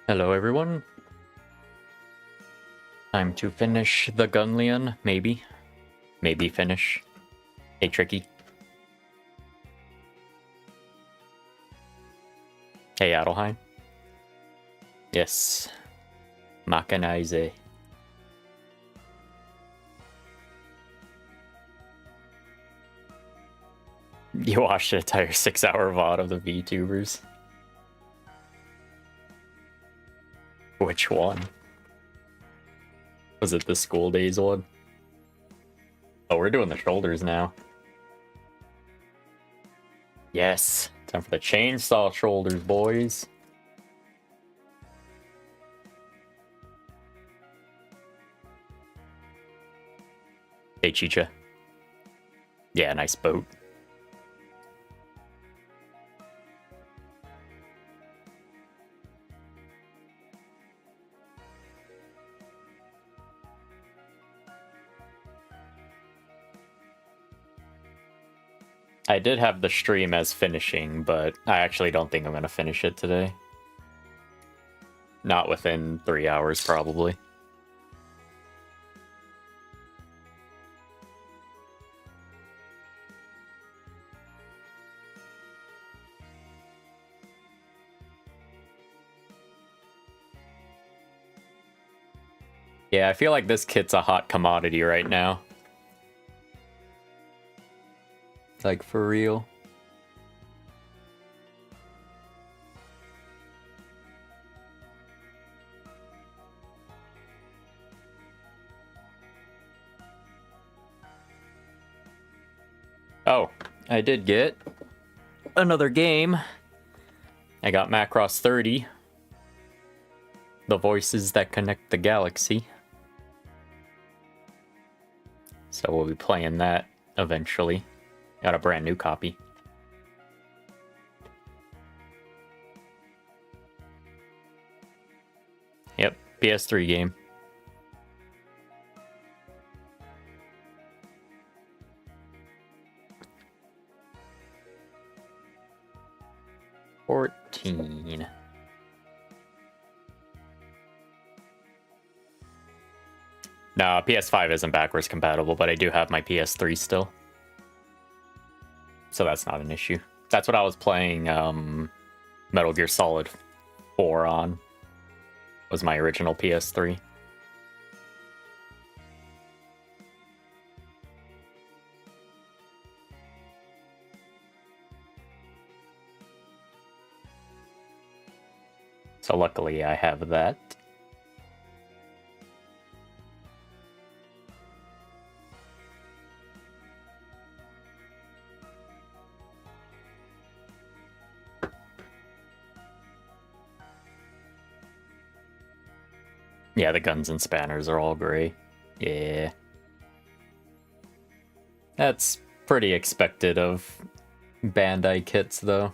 Hello everyone. Time to finish the Gunleon, maybe. Maybe finish. Hey, Tricky. Hey, Adelheim. Yes. Machinize. You watched an entire 6-hour VOD of the VTubers. Which one? Was it the school days one? Oh, we're doing the shoulders now. Yes, time for the chainsaw shoulders, boys. Hey, Chicha. Yeah, nice boat. I did have the stream as finishing, but I actually don't think I'm going to finish it today. Not within 3 hours, probably. Yeah, I feel like this kit's a hot commodity right now. Like, for real. Oh, I did get another game. I got Macross 30. The voices that connect the galaxy. So we'll be playing that eventually. Got a brand new copy. Yep, PS3 game. $14. No, PS5 isn't backwards compatible, but I do have my PS3 still. So that's not an issue. That's what I was playing Metal Gear Solid 4 on. Was my original PS3. So luckily I have that. Yeah, the guns and spanners are all gray. Yeah. That's pretty expected of Bandai kits, though.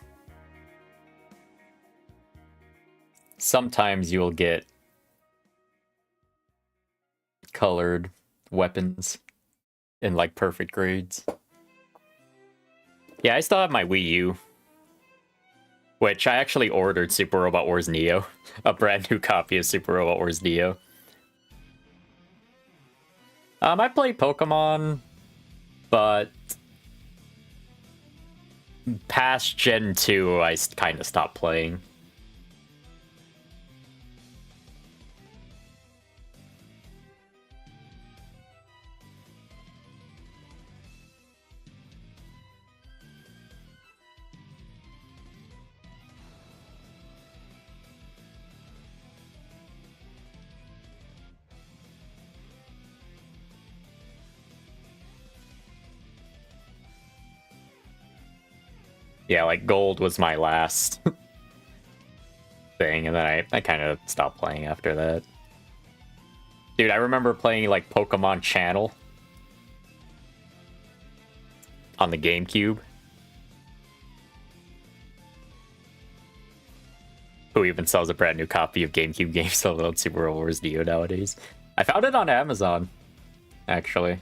Sometimes you'll get colored weapons in, like, perfect grades. Yeah, I still have my Wii U. Which I actually ordered Super Robot Wars Neo. A brand new copy of Super Robot Wars Neo. I play Pokemon, but past Gen 2, I kind of stopped playing. Yeah, like Gold was my last thing, and then I kind of stopped playing after that. Dude, I remember playing like Pokemon Channel on the GameCube. Who even sells a brand new copy of GameCube games sold on Super Robot Wars Neo nowadays? I found it on Amazon, actually.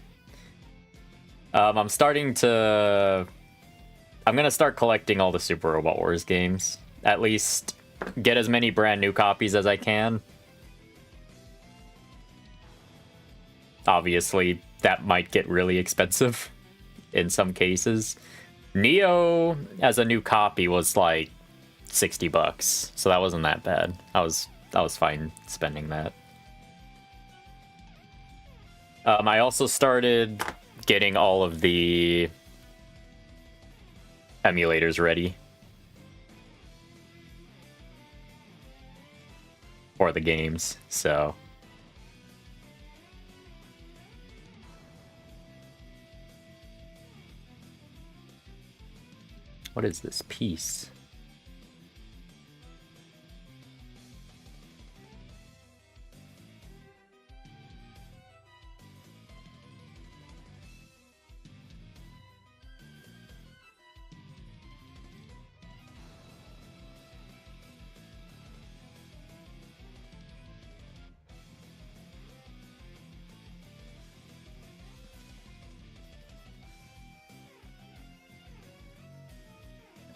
I'm gonna start collecting all the Super Robot Wars games. At least get as many brand new copies as I can. Obviously, that might get really expensive in some cases. Neo as a new copy was like $60, so that wasn't that bad. I was fine spending that. I also started getting all of the emulators ready for the games, so what is this piece?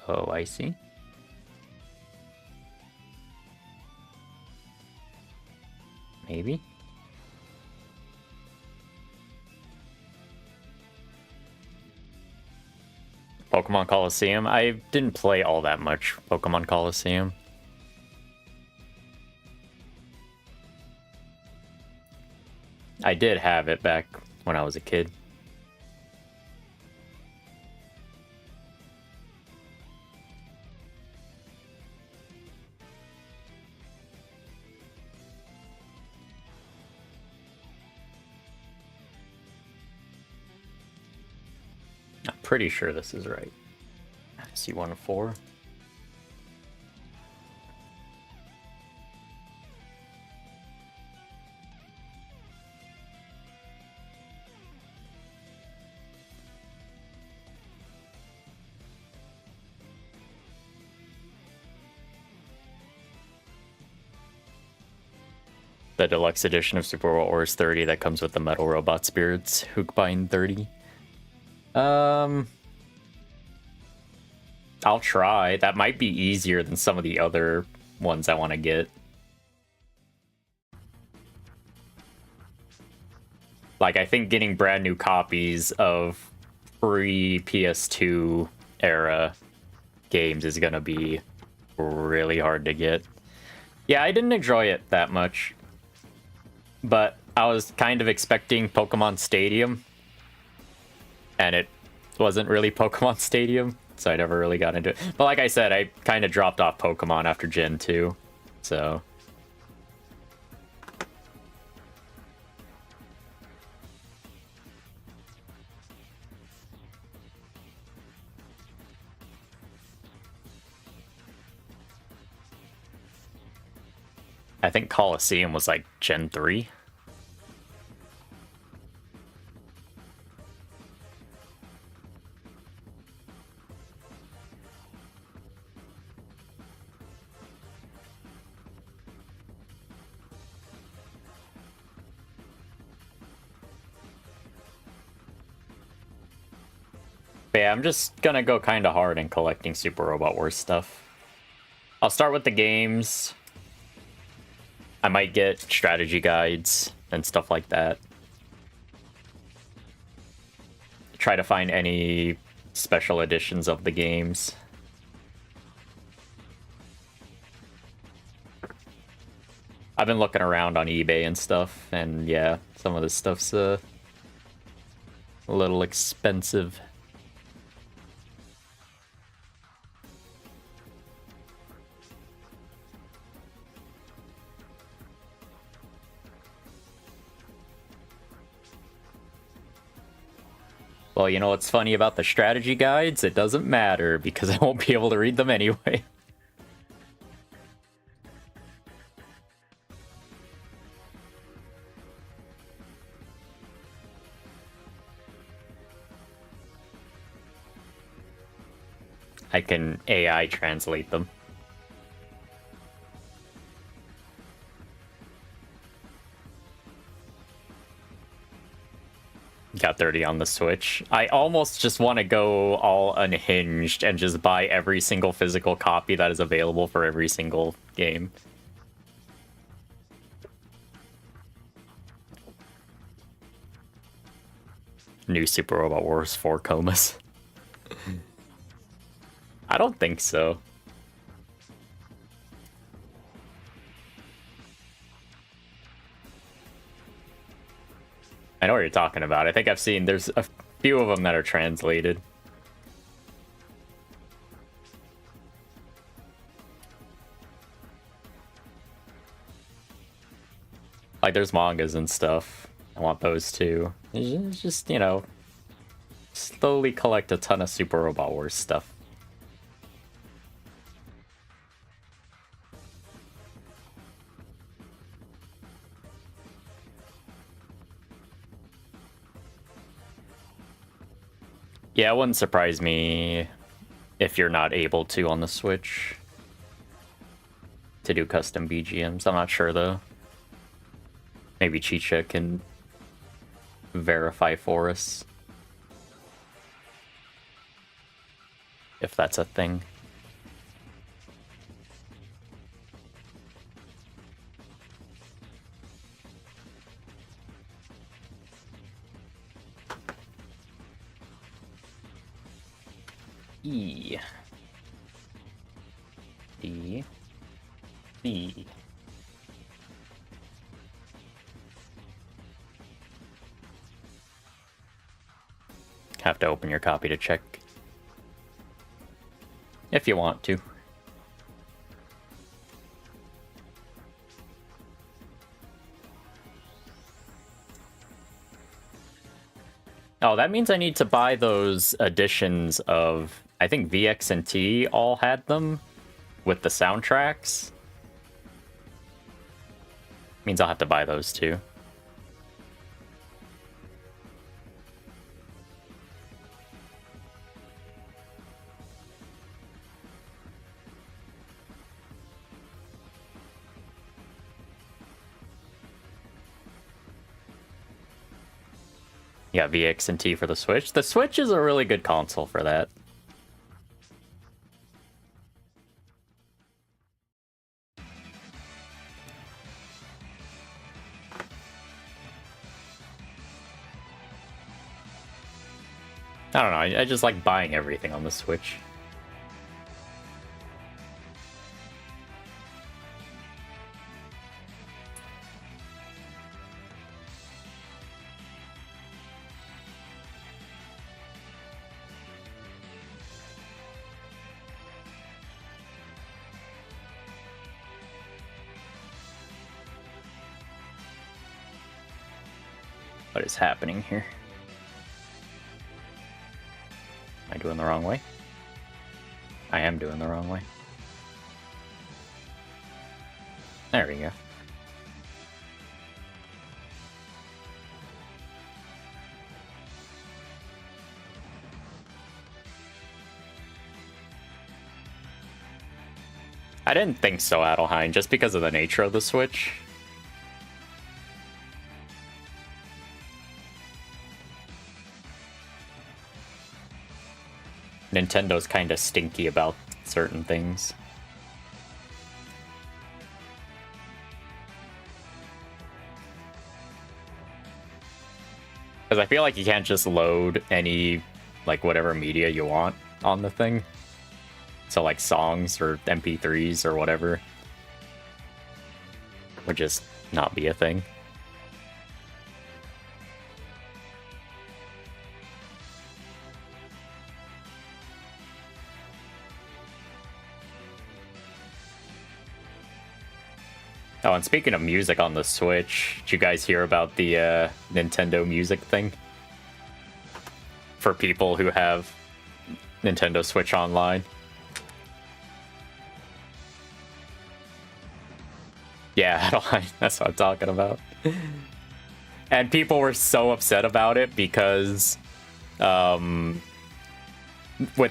Oh, I see. Maybe. Pokemon Coliseum. I didn't play all that much Pokemon Coliseum. I did have it back when I was a kid. I'm pretty sure this is right. C104. The deluxe edition of Super World Wars 30 that comes with the Metal Robot Spirits, Hookbind 30. I'll try. That might be easier than some of the other ones I want to get. Like, I think getting brand new copies of free PS2 era games is gonna be really hard to get. Yeah, I didn't enjoy it that much, but I was kind of expecting Pokemon Stadium, and it wasn't really Pokemon Stadium, so I never really got into it. But like I said, I kind of dropped off Pokemon after Gen 2, so... I think Coliseum was like Gen 3. But yeah, I'm just gonna go kind of hard in collecting Super Robot Wars stuff. I'll start with the games. I might get strategy guides and stuff like that. Try to find any special editions of the games. I've been looking around on eBay and stuff, and yeah, some of this stuff's a little expensive. Well, you know what's funny about the strategy guides? It doesn't matter, because I won't be able to read them anyway. I can AI translate them. Got 30 on the Switch. I almost just want to go all unhinged and just buy every single physical copy that is available for every single game. New Super Robot Wars 4 comas. I don't think so. I know what you're talking about. I think I've seen there's a few of them that are translated. Like there's mangas and stuff. I want those too. It's just, you know, slowly collect a ton of Super Robot Wars stuff. Yeah, it wouldn't surprise me if you're not able to on the Switch to do custom BGMs. I'm not sure though. Maybe Chicha can verify for us if that's a thing. E. D. B. Have to open your copy to check. If you want to. Oh, that means I need to buy those editions of... I think VX and T all had them with the soundtracks. Means I'll have to buy those too. Yeah, VX and T for the Switch. The Switch is a really good console for that. I don't know, I just like buying everything on the Switch. What is happening here? Am I doing the wrong way? I am doing the wrong way. There we go. I didn't think so, Adelheim, just because of the nature of the Switch. Nintendo's kind of stinky about certain things. Because I feel like you can't just load any, like, whatever media you want on the thing. So, like, songs or MP3s or whatever would just not be a thing. Oh, and speaking of music on the Switch, did you guys hear about the Nintendo Music thing? For people who have Nintendo Switch Online. Yeah, that's what I'm talking about. And people were so upset about it because with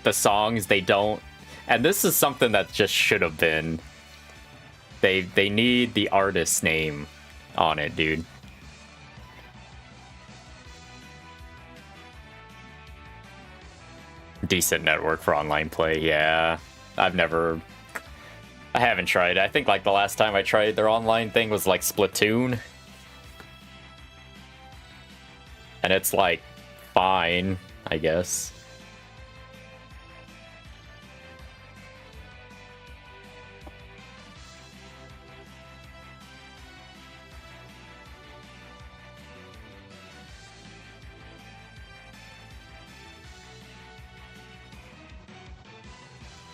the songs, they don't... And this is something that just should have been... They need the artist's name on it, dude. decent network for online play. Yeah, I haven't tried. I think like the last time I tried their online thing was like Splatoon. And it's like fine, I guess.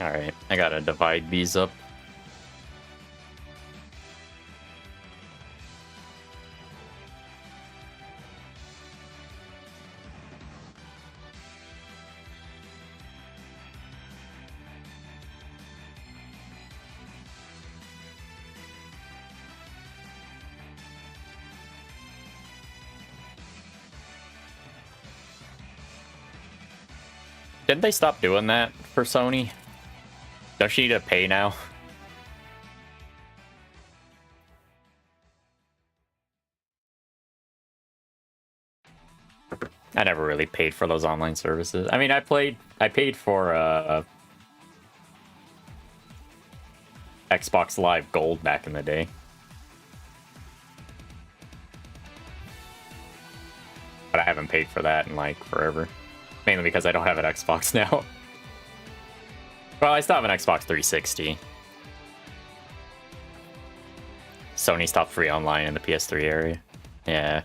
Alright, I gotta divide these up. Didn't they stop doing that for Sony? Don't you need to pay now? I never really paid for those online services. I mean, I paid for Xbox Live Gold back in the day. But I haven't paid for that in like forever. Mainly because I don't have an Xbox now. Well, I still have an Xbox 360. Sony stopped free online in the PS3 area. Yeah.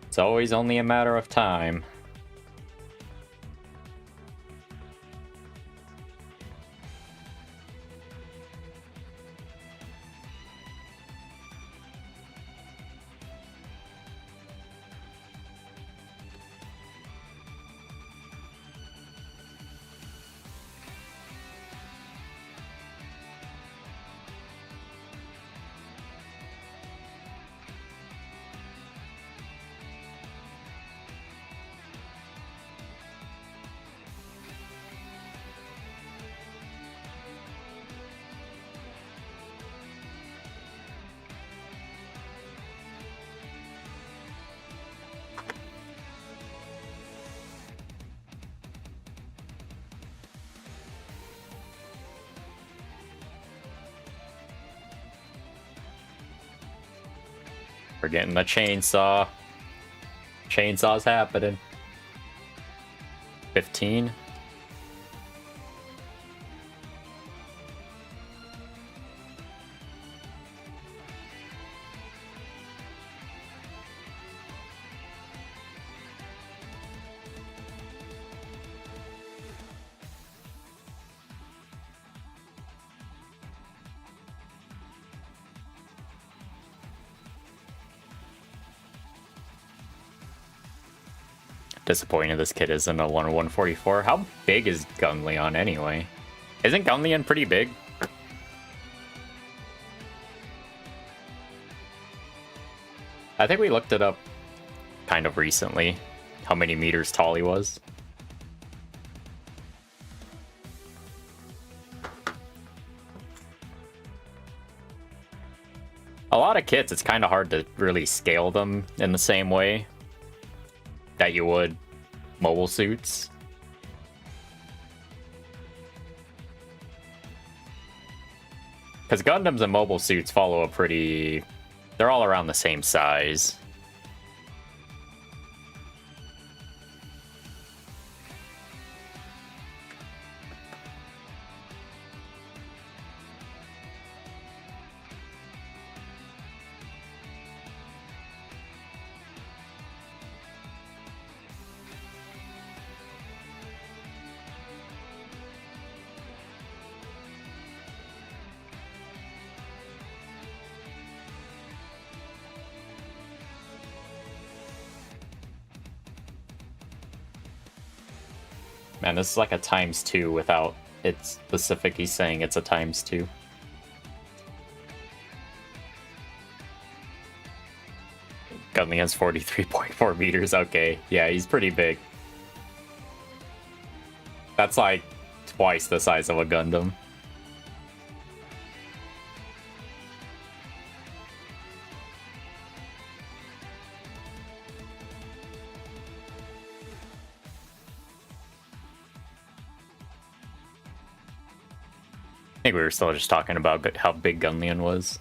It's always only a matter of time. We're getting the chainsaw. Chainsaw's happening. 15. Disappointed this kid isn't a 1/144. How big is Gunleon anyway? Isn't Gunleon pretty big? I think we looked it up kind of recently, how many meters tall he was. A lot of kits, it's kind of hard to really scale them in the same way that you would mobile suits. Because Gundams and mobile suits follow a pretty... They're all around the same size. Man, this is like a ×2 without it specifically saying it's a ×2. Gunleon's 43.4 meters. Okay, yeah, he's pretty big. That's like twice the size of a Gundam. think we were still just talking about how big Gunleon was.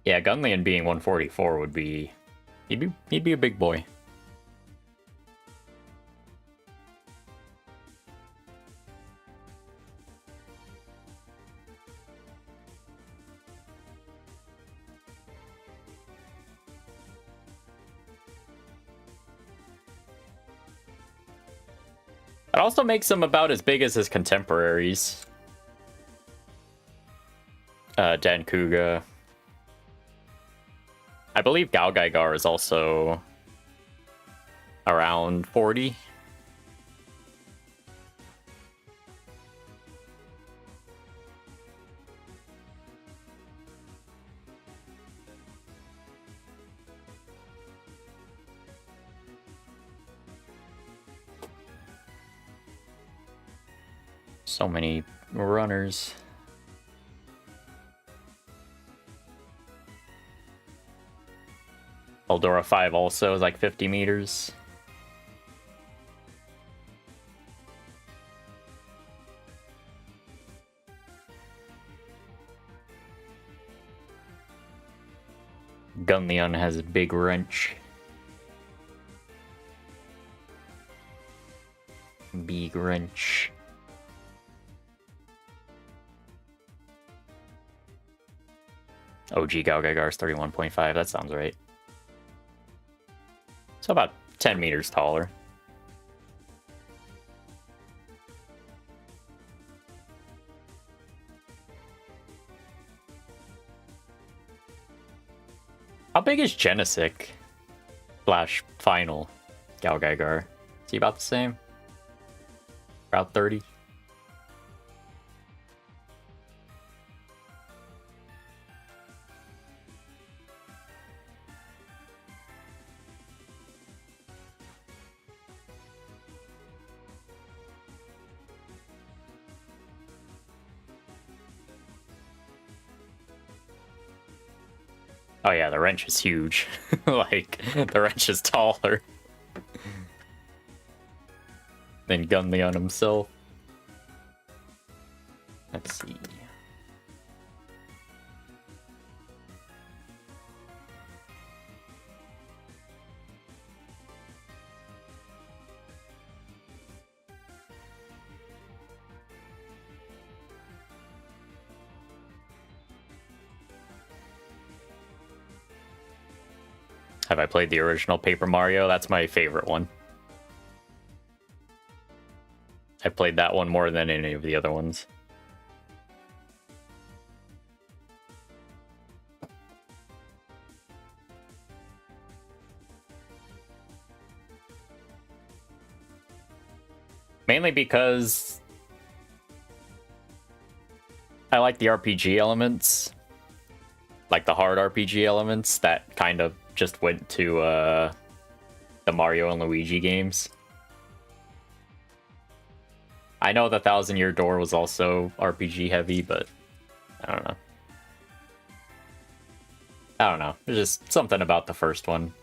Yeah, Gunleon being 144 would be... He'd be a big boy. It also makes him about as big as his contemporaries. Dan Kuga. I believe Galgaigar is also around 40. So many runners. Eldora 5 also is like 50 meters. Gunleon has a big wrench. Big wrench. OG Galgaigar is 31.5. That sounds right. So about 10 meters taller. How big is Genesik slash final Galgaigar? Is he about the same? About 30? Oh yeah, the wrench is huge. Like, the wrench is taller than Gunleon himself. Let's see. Have I played the original Paper Mario? That's my favorite one. I played that one more than any of the other ones. Mainly because I like the RPG elements. Like the hard RPG elements that kind of just went to the Mario and Luigi games. I know the Thousand Year Door was also RPG heavy, but I don't know. I don't know. There's just something about the first one.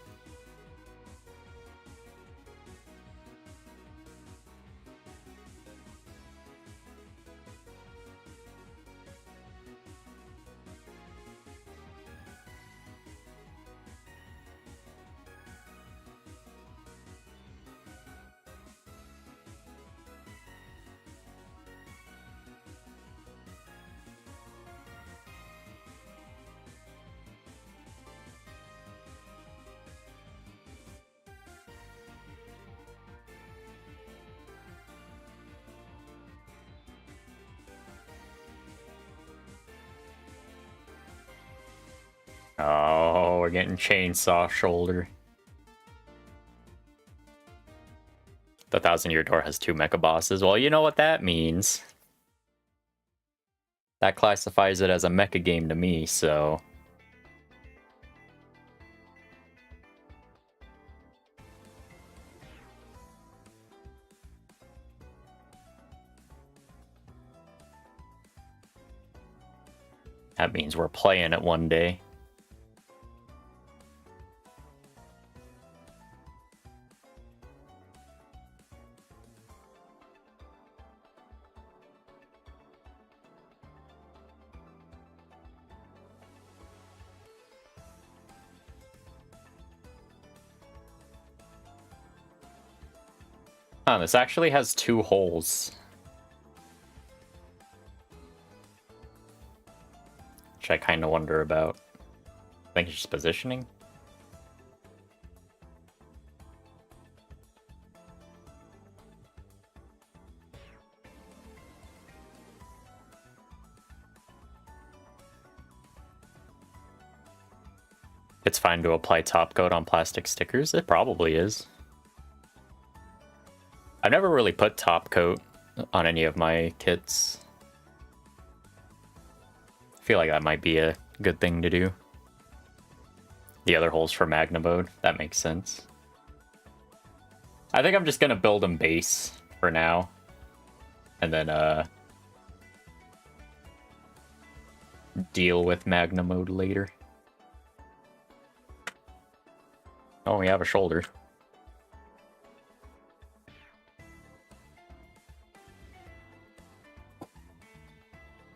Oh, we're getting Chainsaw Shoulder. The Thousand Year Door has 2 mecha bosses. Well, you know what that means. That classifies it as a mecha game to me, so... That means we're playing it one day. Huh, this actually has 2 holes. Which I kind of wonder about. I think it's just positioning. It's fine to apply top coat on plastic stickers. It probably is. I've never really put top coat on any of my kits. I feel like that might be a good thing to do. The other holes for Magna mode, that makes sense. I think I'm just gonna build them base for now. And then deal with Magna mode later. Oh, we have a shoulder.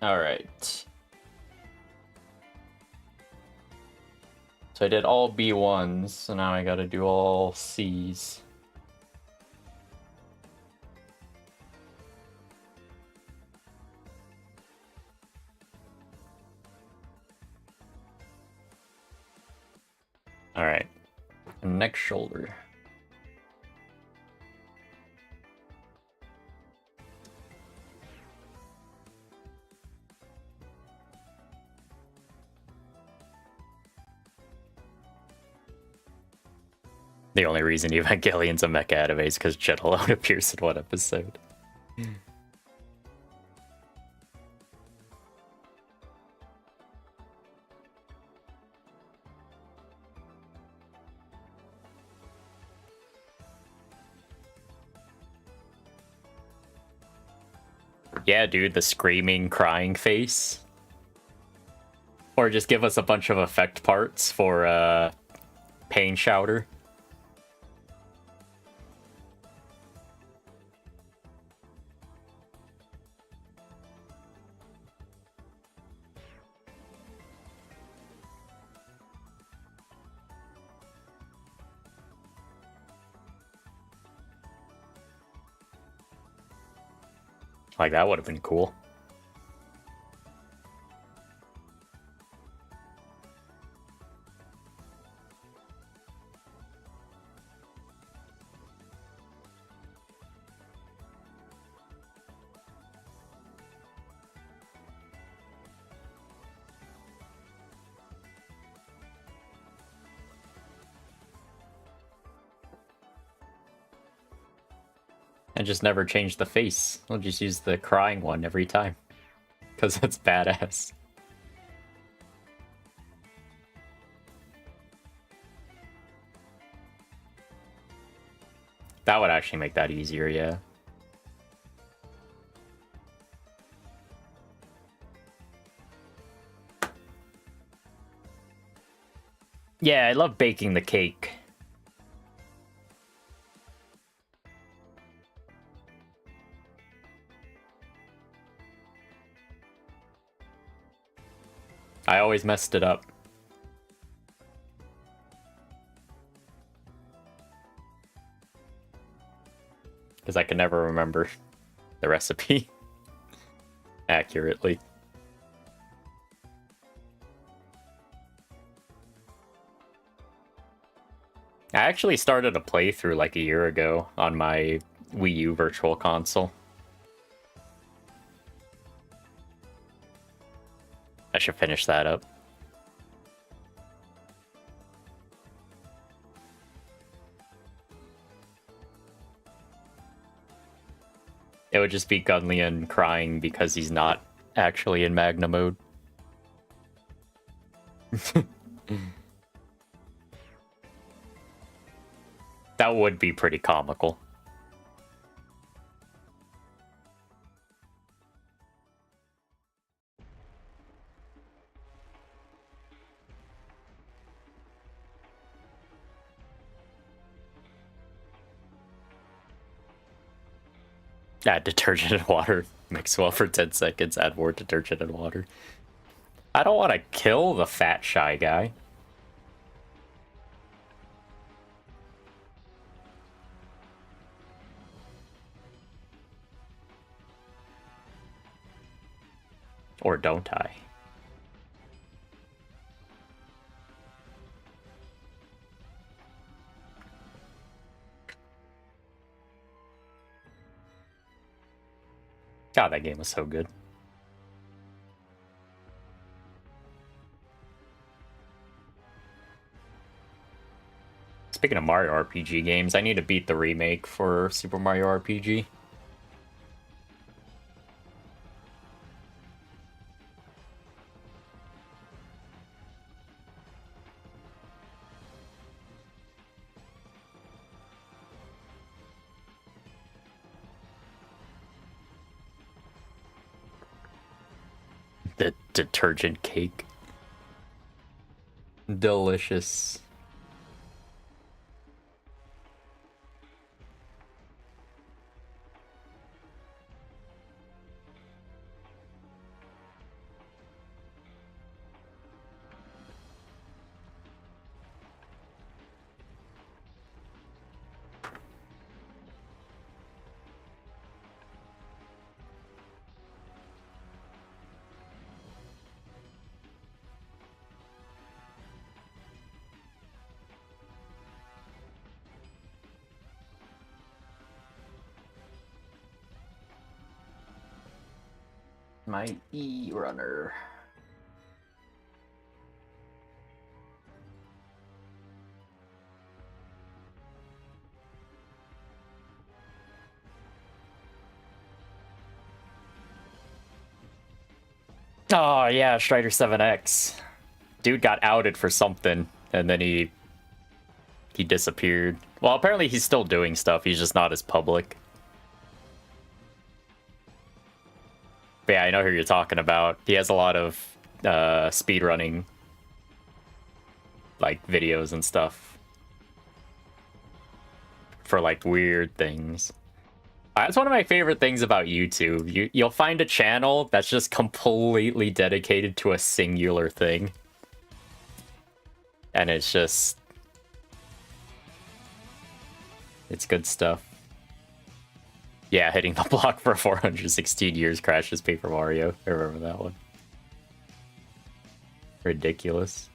All right. So I did all B1s, so now I gotta do all Cs. All right. Next shoulder. The only reason Evangelion's a mecha anime is because Jet alone appears in one episode. Yeah, dude, the screaming, crying face. Or just give us a bunch of effect parts for Pain Shouter. Like, that would have been cool. And just never change the face. We'll just use the crying one every time. Because that's badass. That would actually make that easier, yeah. Yeah, I love baking the cake. I always messed it up. Because I can never remember the recipe accurately. I actually started a playthrough like a year ago on my Wii U Virtual Console. I should finish that up. It would just be Gunleon crying because he's not actually in Magna mode. That would be pretty comical. Add detergent and water. Mix well for 10 seconds. Add more detergent and water. I don't want to kill the fat shy guy. Or don't I? God, that game was so good. Speaking of Mario RPG games, I need to beat the remake for Super Mario RPG. The detergent cake. Delicious. My E-runner. Oh yeah, Strider 7X. Dude got outed for something, and then he disappeared. Well, apparently he's still doing stuff, he's just not as public. But yeah, I know who you're talking about. He has a lot of speedrunning like videos and stuff for like weird things. That's one of my favorite things about YouTube. You'll find a channel that's just completely dedicated to a singular thing. And it's just... it's good stuff. Yeah, hitting the block for 416 years crashes Paper Mario. I remember that one. Ridiculous.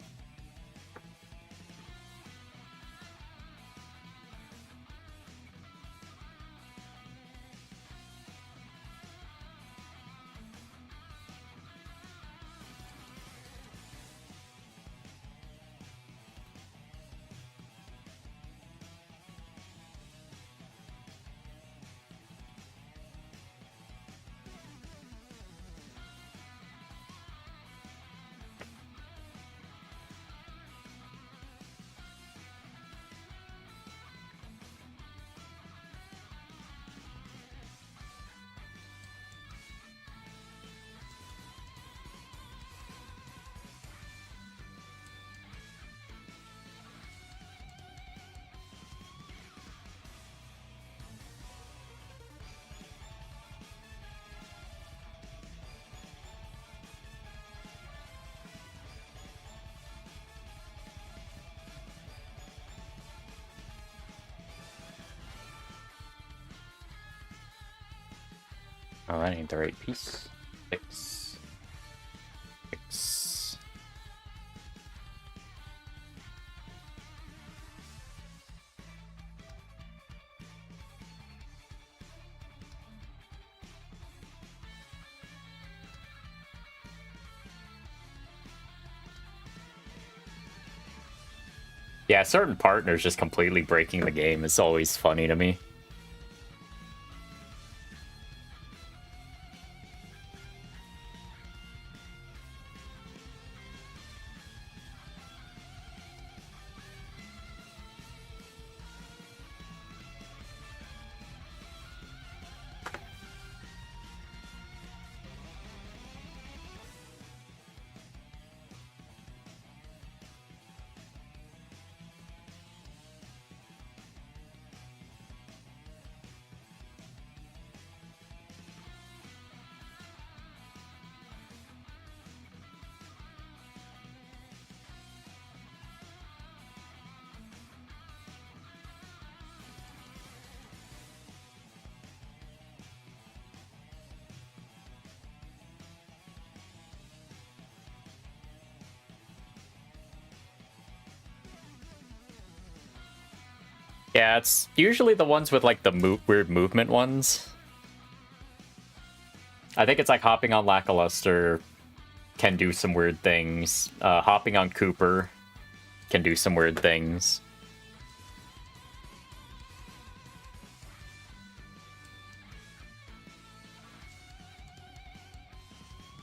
Oh, that ain't the right piece. Fix. Fix. Yeah, certain partners just completely breaking the game is always funny to me. Yeah, it's usually the ones with like the weird movement ones. I think it's like hopping on Lackluster can do some weird things. Hopping on Cooper can do some weird things.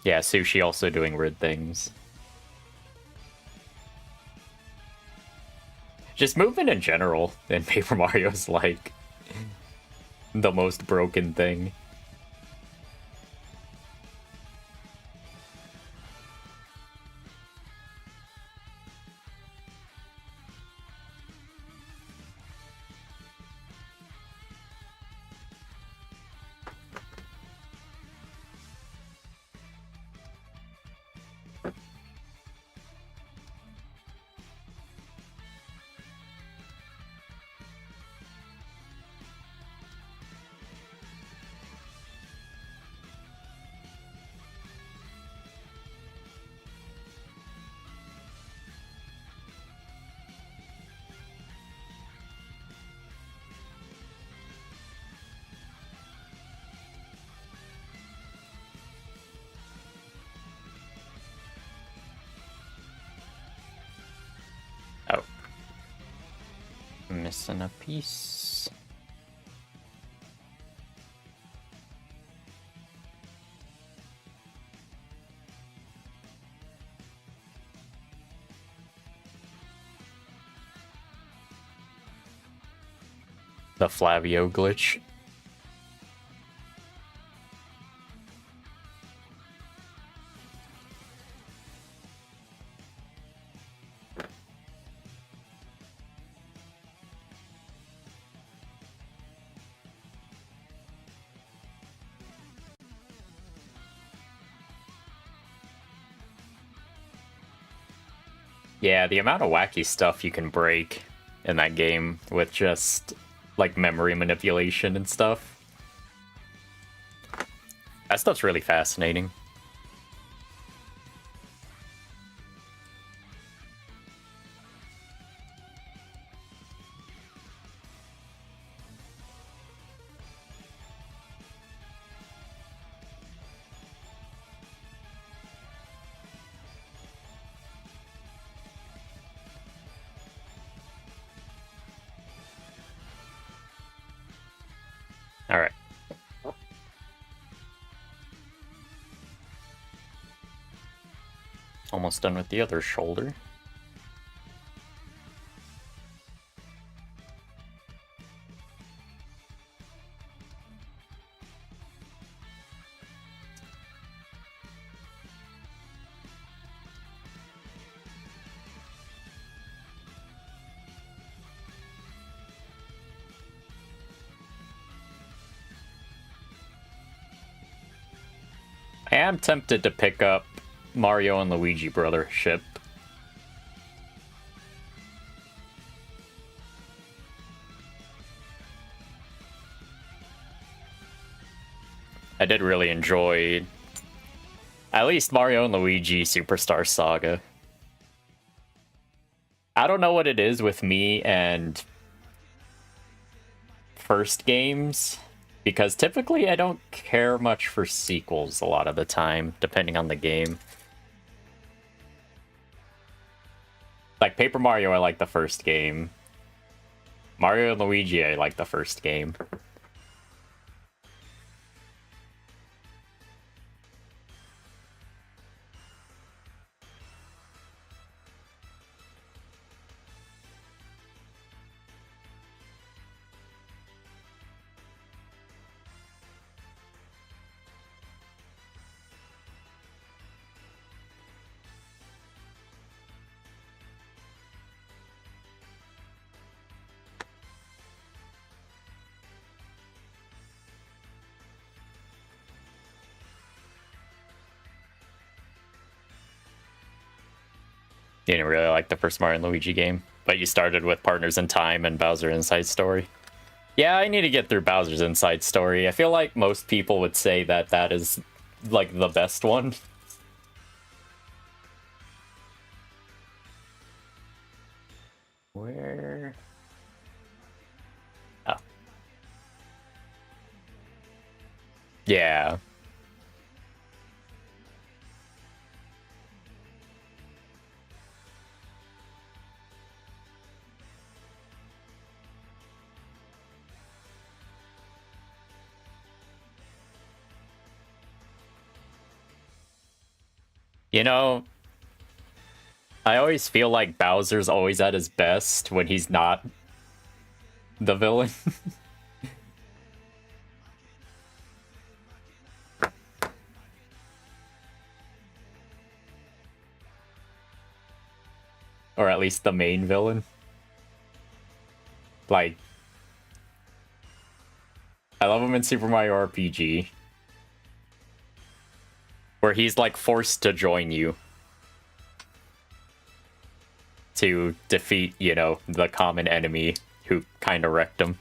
Yeah, Sushi also doing weird things. Just movement in general in Paper Mario is like the most broken thing. Oh. Missing a piece. The Flavio glitch. Yeah, the amount of wacky stuff you can break in that game with just like memory manipulation and stuff. That stuff's really fascinating. All right. Almost done with the other shoulder. I am tempted to pick up Mario and Luigi Brothership. I did really enjoy at least Mario and Luigi Superstar Saga. I don't know what it is with me and first games, because typically I don't care much for sequels a lot of the time, depending on the game. Like Paper Mario, I like the first game. Mario and Luigi, I like the first game. You didn't really like the first Mario and Luigi game, but you started with Partners in Time and Bowser Inside Story. Yeah, I need to get through Bowser's Inside Story. I feel like most people would say that that is, like, the best one. Where... Yeah. You know, I always feel like Bowser's always at his best when he's not the villain. Or at least the main villain. Like, I love him in Super Mario RPG, where he's like forced to join you to defeat, you know, the common enemy who kind of wrecked him.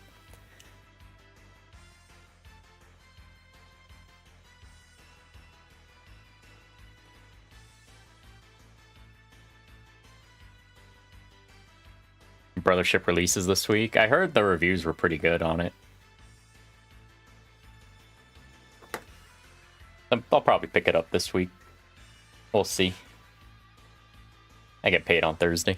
Brothership releases this week. I heard the reviews were pretty good on it. I'll probably pick it up this week. We'll see. I get paid on Thursday.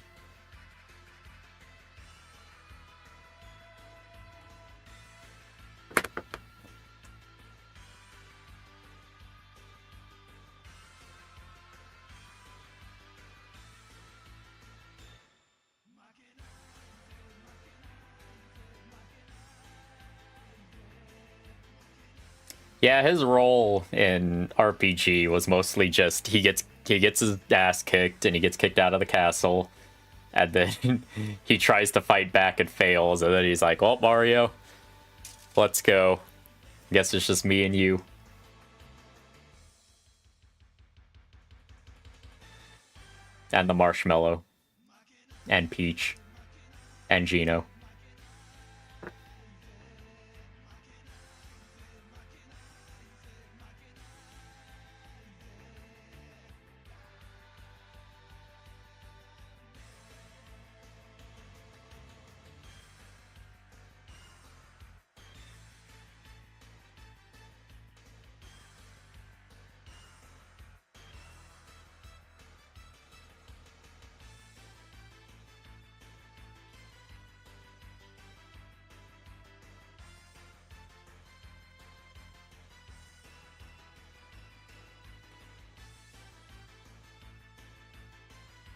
Yeah, his role in RPG was mostly just he gets his ass kicked and he gets kicked out of the castle, and then he tries to fight back and fails, and then he's like, "Well, Mario, let's go. Guess it's just me and you." And the Marshmallow. And Peach. And Gino.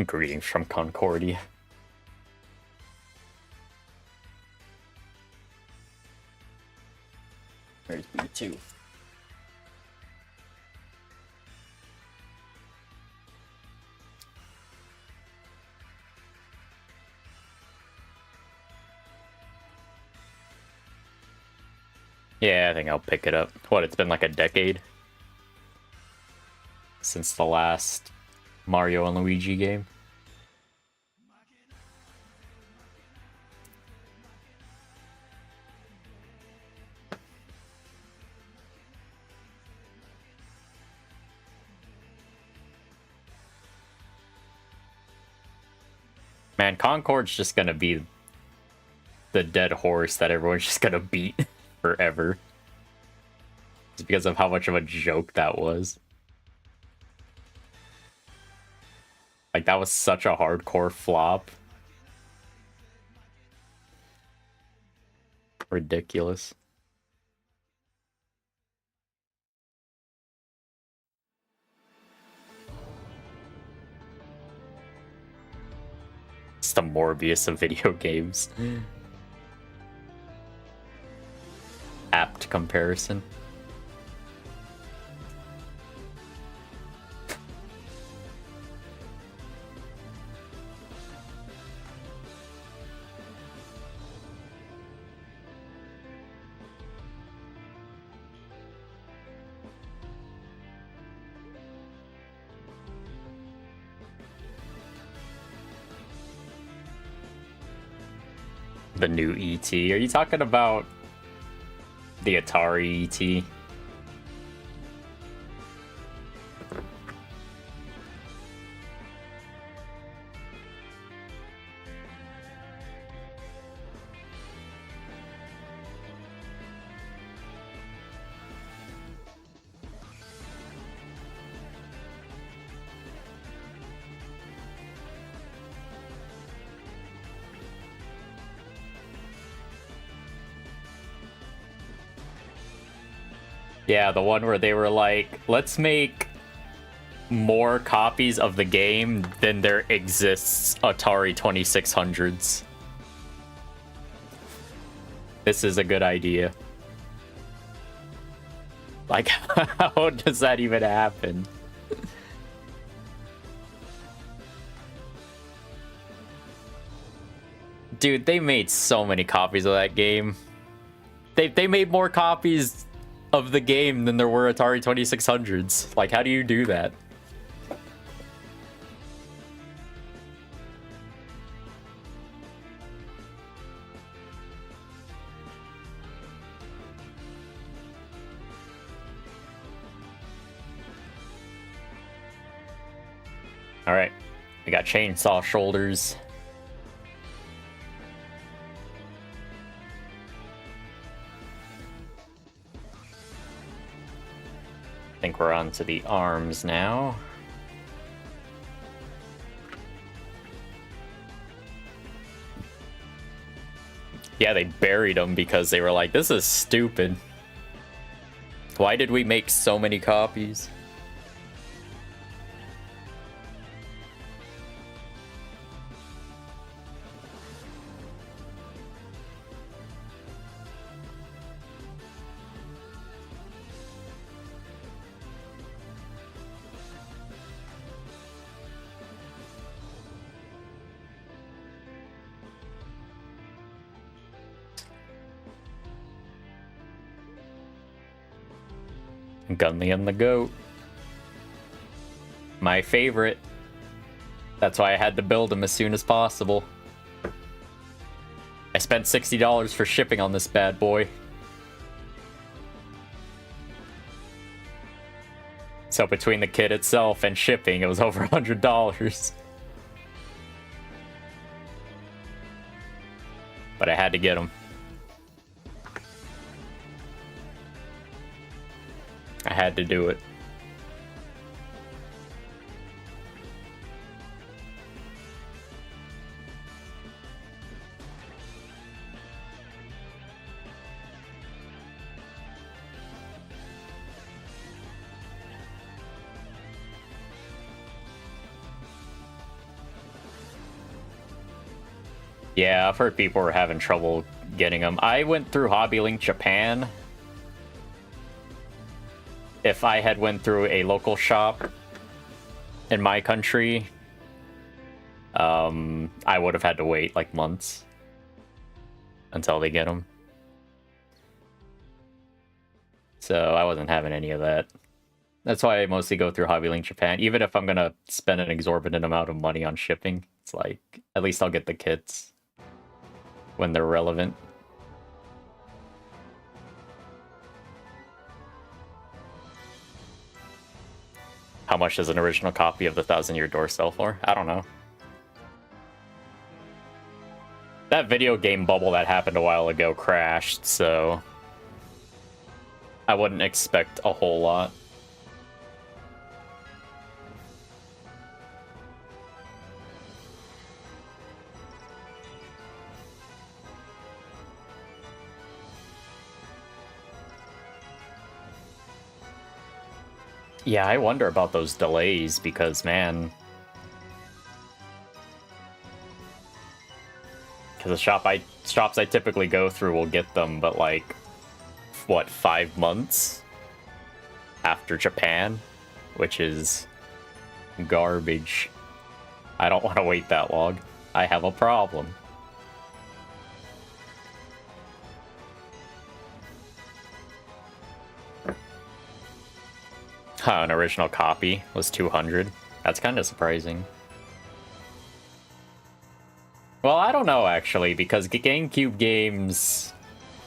Greetings from Concordia. There's B2. Yeah, I think I'll pick it up. What, it's been like a decade since the last Mario and Luigi game? Man, Concord's just gonna be the dead horse that everyone's just gonna beat forever. Just because of how much of a joke that was. Like, that was such a hardcore flop. Ridiculous. It's the Morbius of video games. Apt comparison. The new ET. Are you talking about the Atari ET? Yeah, the one where they were like, let's make more copies of the game than there exists Atari 2600s. This is a good idea. Like, how does that even happen? Dude, they made so many copies of that game. They made more copies of the game than there were Atari 2600s. Like, how do you do that? All right, I got chainsaw shoulders. I think we're on to the arms now. Yeah, they buried them because they were like, this is stupid. Why did we make so many copies? Gunleon the goat. My favorite. That's why I had to build him as soon as possible. I spent $60 for shipping on this bad boy. So between the kit itself and shipping, it was over $100. But I had to get him. I had to do it. Yeah, I've heard people were having trouble getting them. I went through Hobby Link Japan. If I had went through a local shop in my country, I would have had to wait like months until they get them. So I wasn't having any of that. That's why I mostly go through Hobby Link Japan. Even if I'm gonna spend an exorbitant amount of money on shipping, it's like, at least I'll get the kits when they're relevant. How much does an original copy of the 1000-Year Door sell for? I don't know. That video game bubble that happened a while ago crashed, so I wouldn't expect a whole lot. Yeah, I wonder about those delays because, man, because the shops I typically go through will get them, but like, what, 5 months after Japan, which is garbage. I don't want to wait that long. I have a problem. An original copy was 200. That's kind of surprising. Well, I don't know, actually, because GameCube games...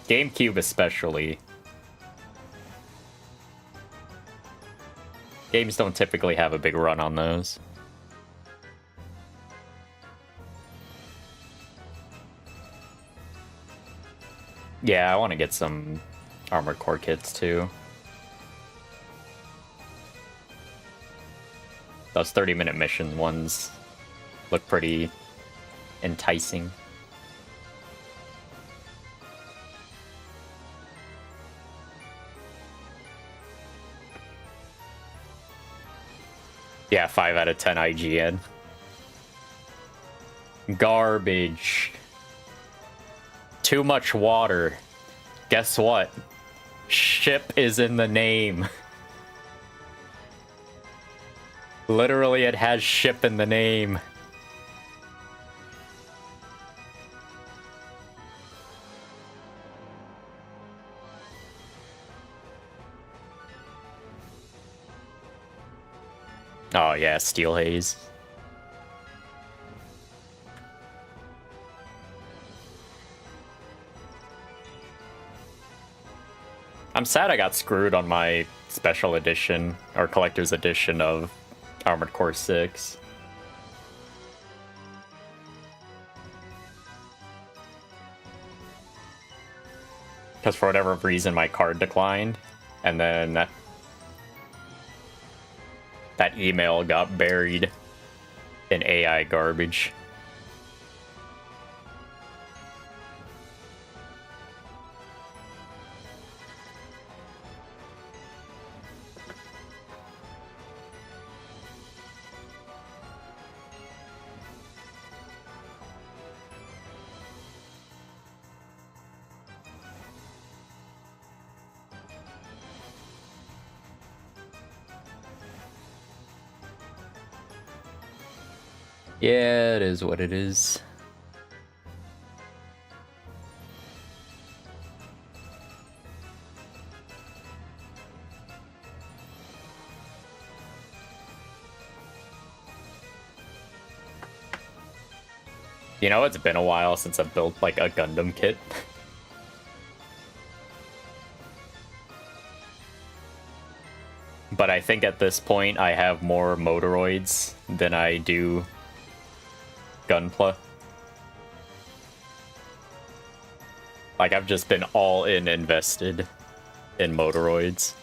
GameCube especially... games don't typically have a big run on those. Yeah, I want to get some Armored Core kits, too. Those 30-minute mission ones look pretty enticing. Yeah, 5 out of 10 IGN. Garbage. Too much water. Guess what? Ship is in the name. Literally, it has ship in the name. Oh yeah, Steel Haze. I'm sad I got screwed on my special edition, or collector's edition of Armored Core 6. Because for whatever reason my card declined, and then that email got buried in AI garbage. Yeah, it is what it is. You know, it's been a while since I've built, like, a Gundam kit. But I think at this point I have more Motoroids than I do Gunpla. Like, I've just been all in invested in Motoroids.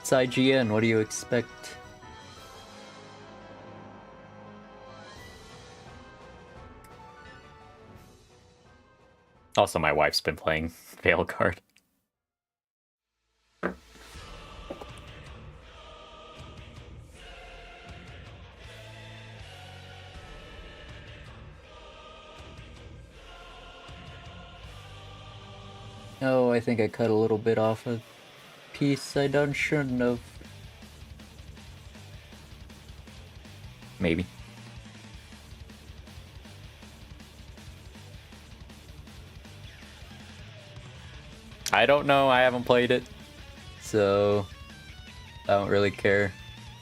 It's IGN, what do you expect? Also, my wife's been playing Veilguard. Oh, I think I cut a little bit off a piece I done shouldn't have. Maybe. I don't know, I haven't played it, so I don't really care.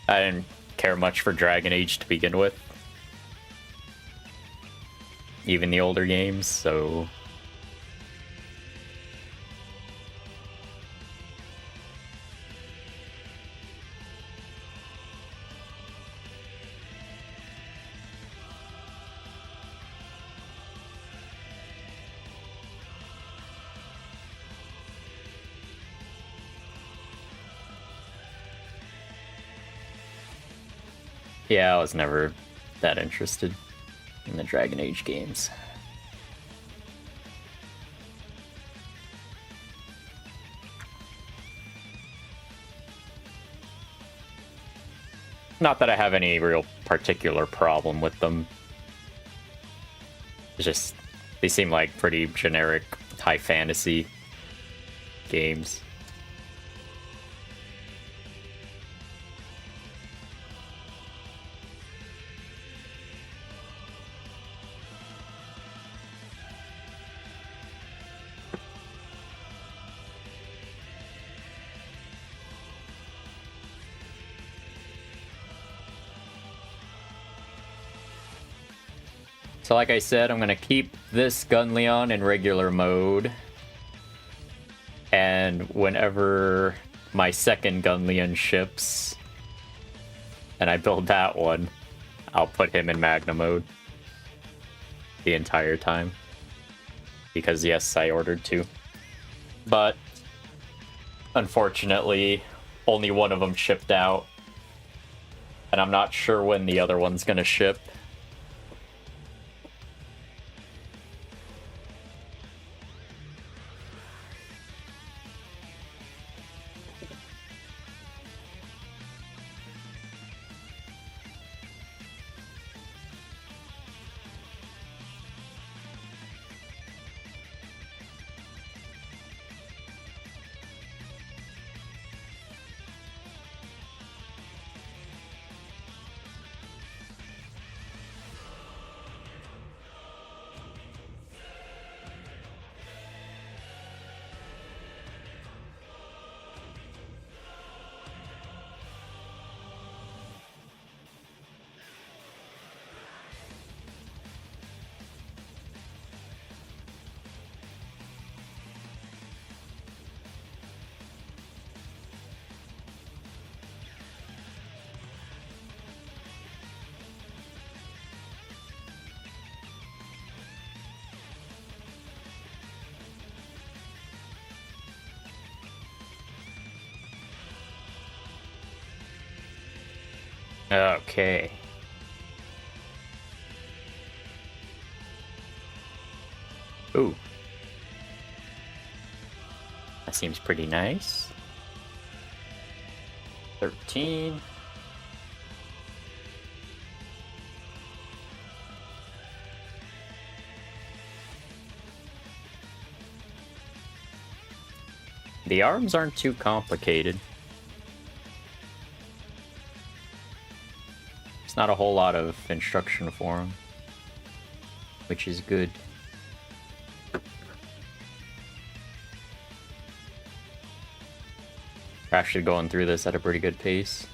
I didn't care much for Dragon Age to begin with. Even the older games, so... Yeah, I was never that interested in the Dragon Age games. Not that I have any real particular problem with them. It's just, they seem like pretty generic high fantasy games. So like I said, I'm gonna keep this Gunleon in regular mode. And whenever my second Gunleon ships, and I build that one, I'll put him in Magna mode the entire time. Because yes, I ordered to. But unfortunately, only one of them shipped out. And I'm not sure when the other one's gonna ship. Okay. Ooh. That seems pretty nice. 13. The arms aren't too complicated. There's not a whole lot of instruction for them, which is good. We're actually going through this at a pretty good pace.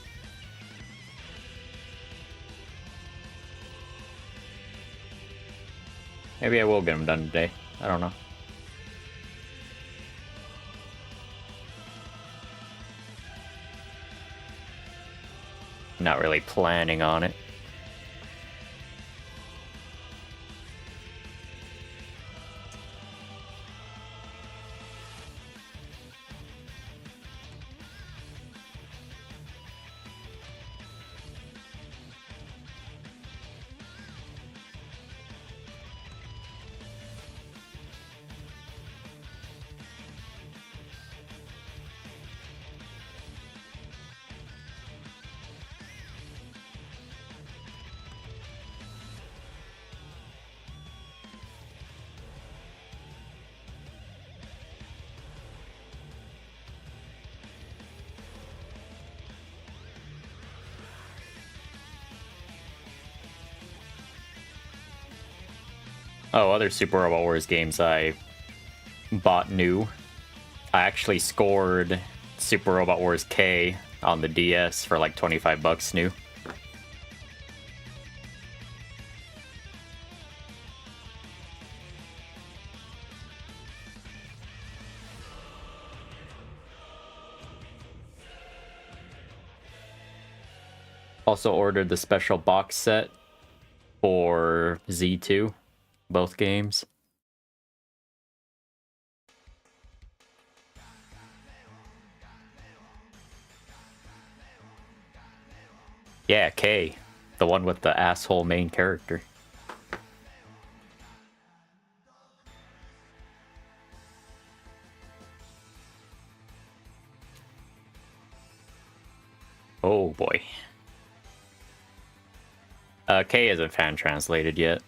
Maybe I will get them done today. I don't know. Not really planning on it. Oh, other Super Robot Wars games I bought new. I actually scored Super Robot Wars K on the DS for like 25 bucks new. Also ordered the special box set for Z2, both games. Yeah, K, the one with the asshole main character. Oh boy. K isn't fan translated yet.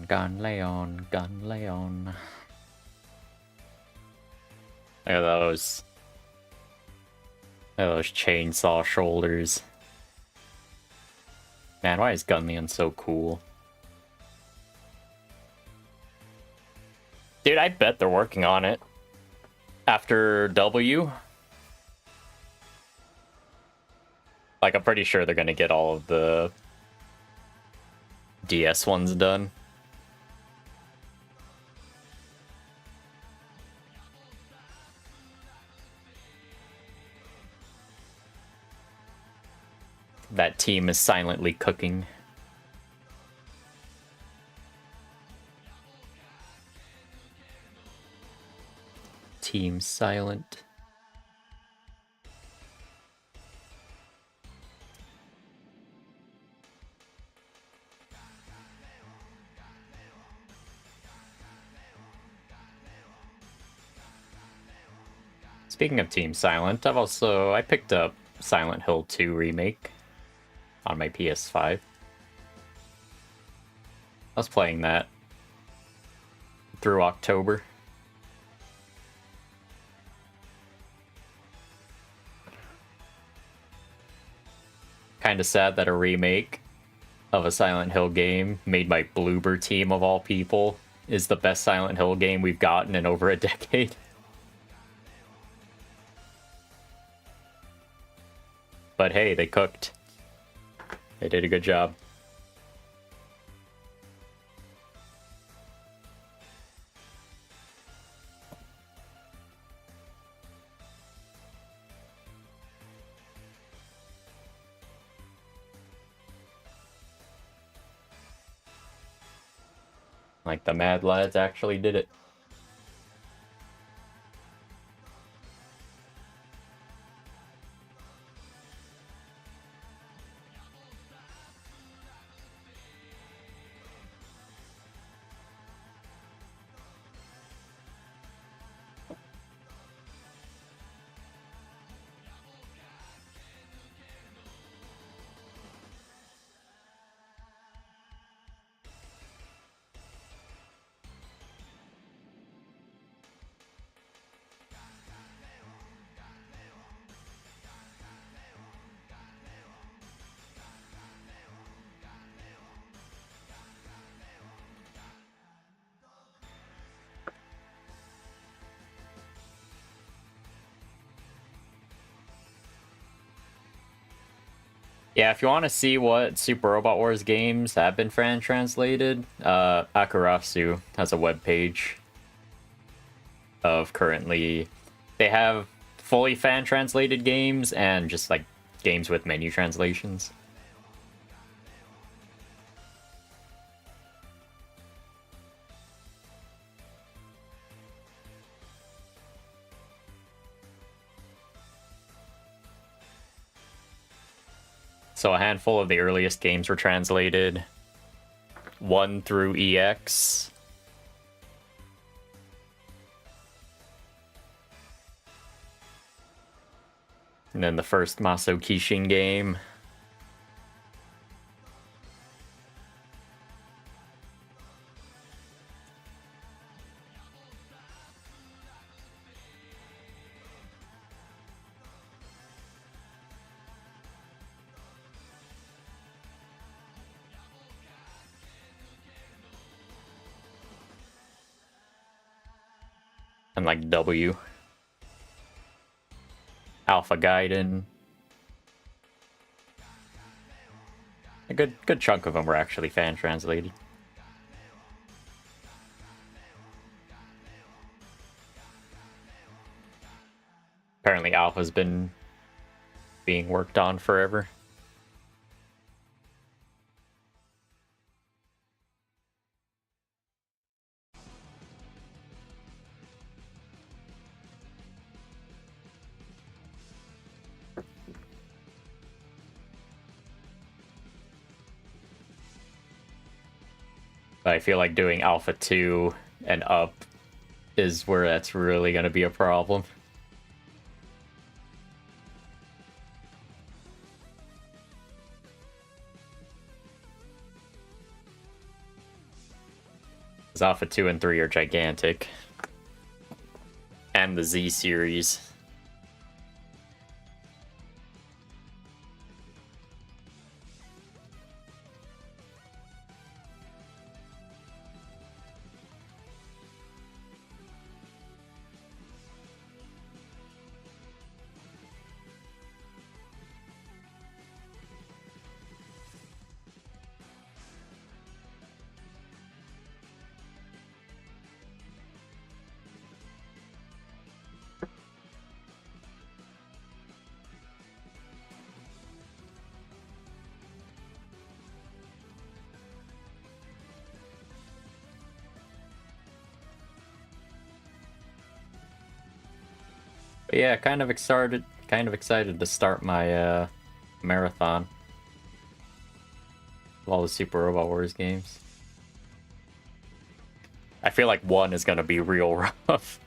Gunleon, Gunleon. Look at those. Look at those chainsaw shoulders. Man, why is Gunleon so cool? Dude, I bet they're working on it. After W. Like, I'm pretty sure they're gonna get all of the DS ones done. That team is silently cooking. Team Silent. Speaking of Team Silent, I picked up Silent Hill 2 Remake on my PS5. I was playing that through October. Kinda sad that a remake of a Silent Hill game made by Bloober Team of all people is the best Silent Hill game we've gotten in over a decade. But hey, they cooked. They did a good job. Like the Mad Lads actually did it. Yeah, if you want to see what Super Robot Wars games have been fan translated, Akarasu has a web page of currently. They have fully fan translated games and just like games with menu translations. So a handful of the earliest games were translated 1 through EX. And then the first Maso Kishin game. And like W. Alpha Gaiden. A good chunk of them were actually fan translated. Apparently Alpha's been being worked on forever. But I feel like doing Alpha 2 and up is where that's really going to be a problem. Because Alpha 2 and 3 are gigantic. And the Z series. But yeah, kind of excited to start my marathon of all the Super Robot Wars games. I feel like 1 is gonna be real rough.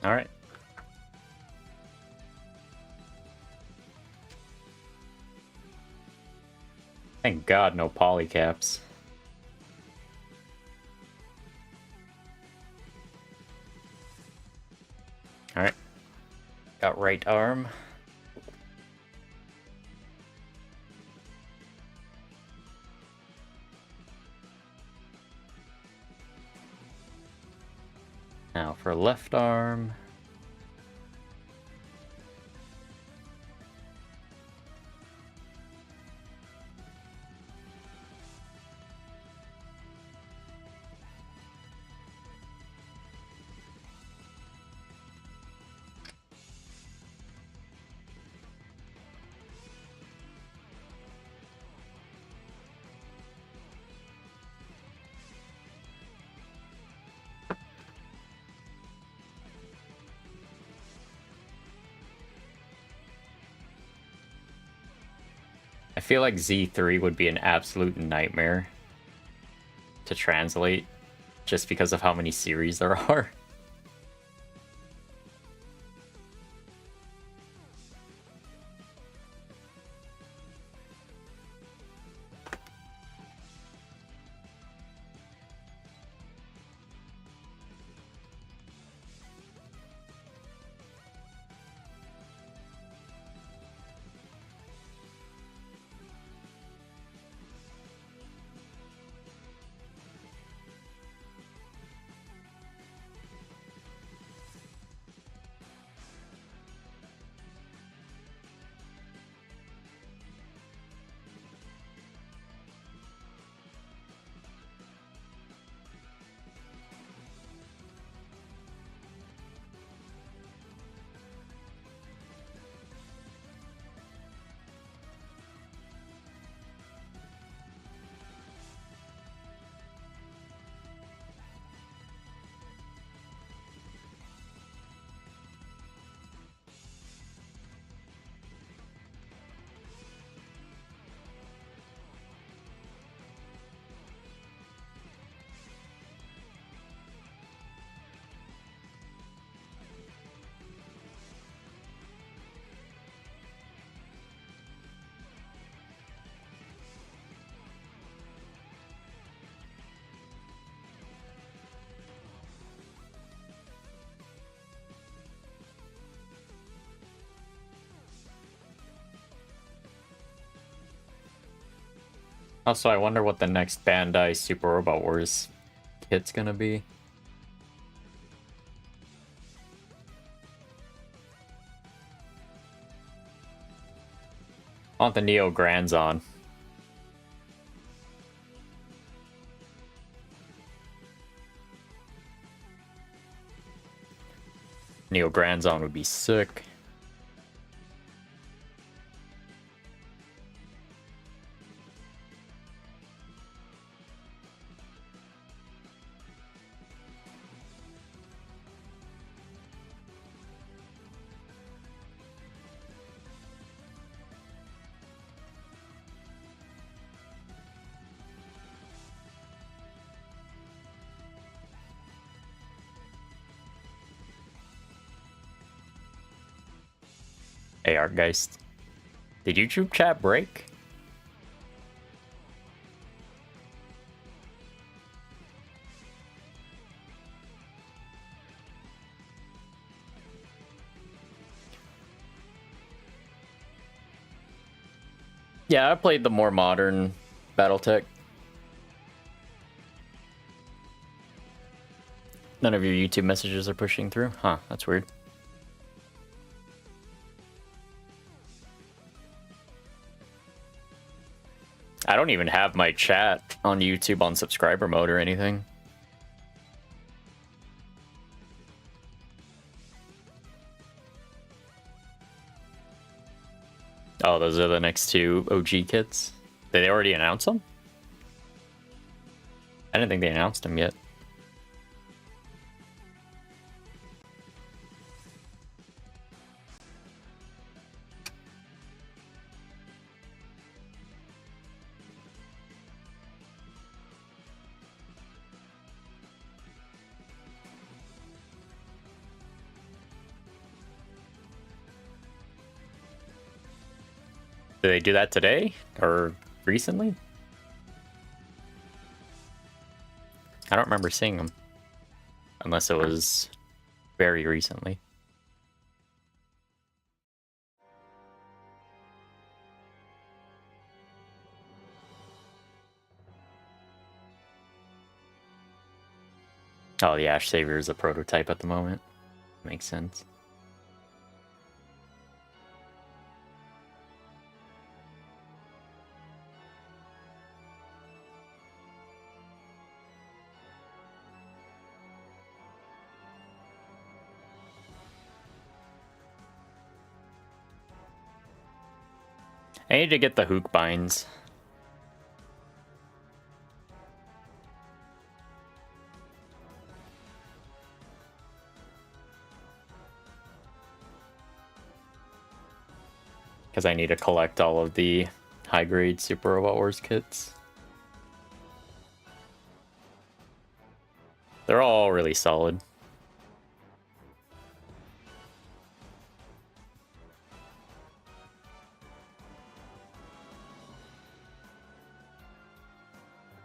All right. Thank God, no polycaps. All right. Got right arm. left arm. I feel like Z3 would be an absolute nightmare to translate just because of how many series there are. Also, I wonder what the next Bandai Super Robot Wars kit's gonna be. I want the Neo Grands on. Neo Grands on would be sick. Hey, Artgeist. Did YouTube chat break? Yeah, I played the more modern Battletech. None of your YouTube messages are pushing through? Huh, that's weird. I don't even have my chat on YouTube on subscriber mode or anything. Oh, those are the next two OG kits? Did they already announce them? I didn't think they announced them yet. Did they do that today? Or recently? I don't remember seeing them. Unless it was very recently. Oh, the Ash Savior is a prototype at the moment. Makes sense. I need to get the hook binds. Because I need to collect all of the high-grade Super Robot Wars kits. They're all really solid.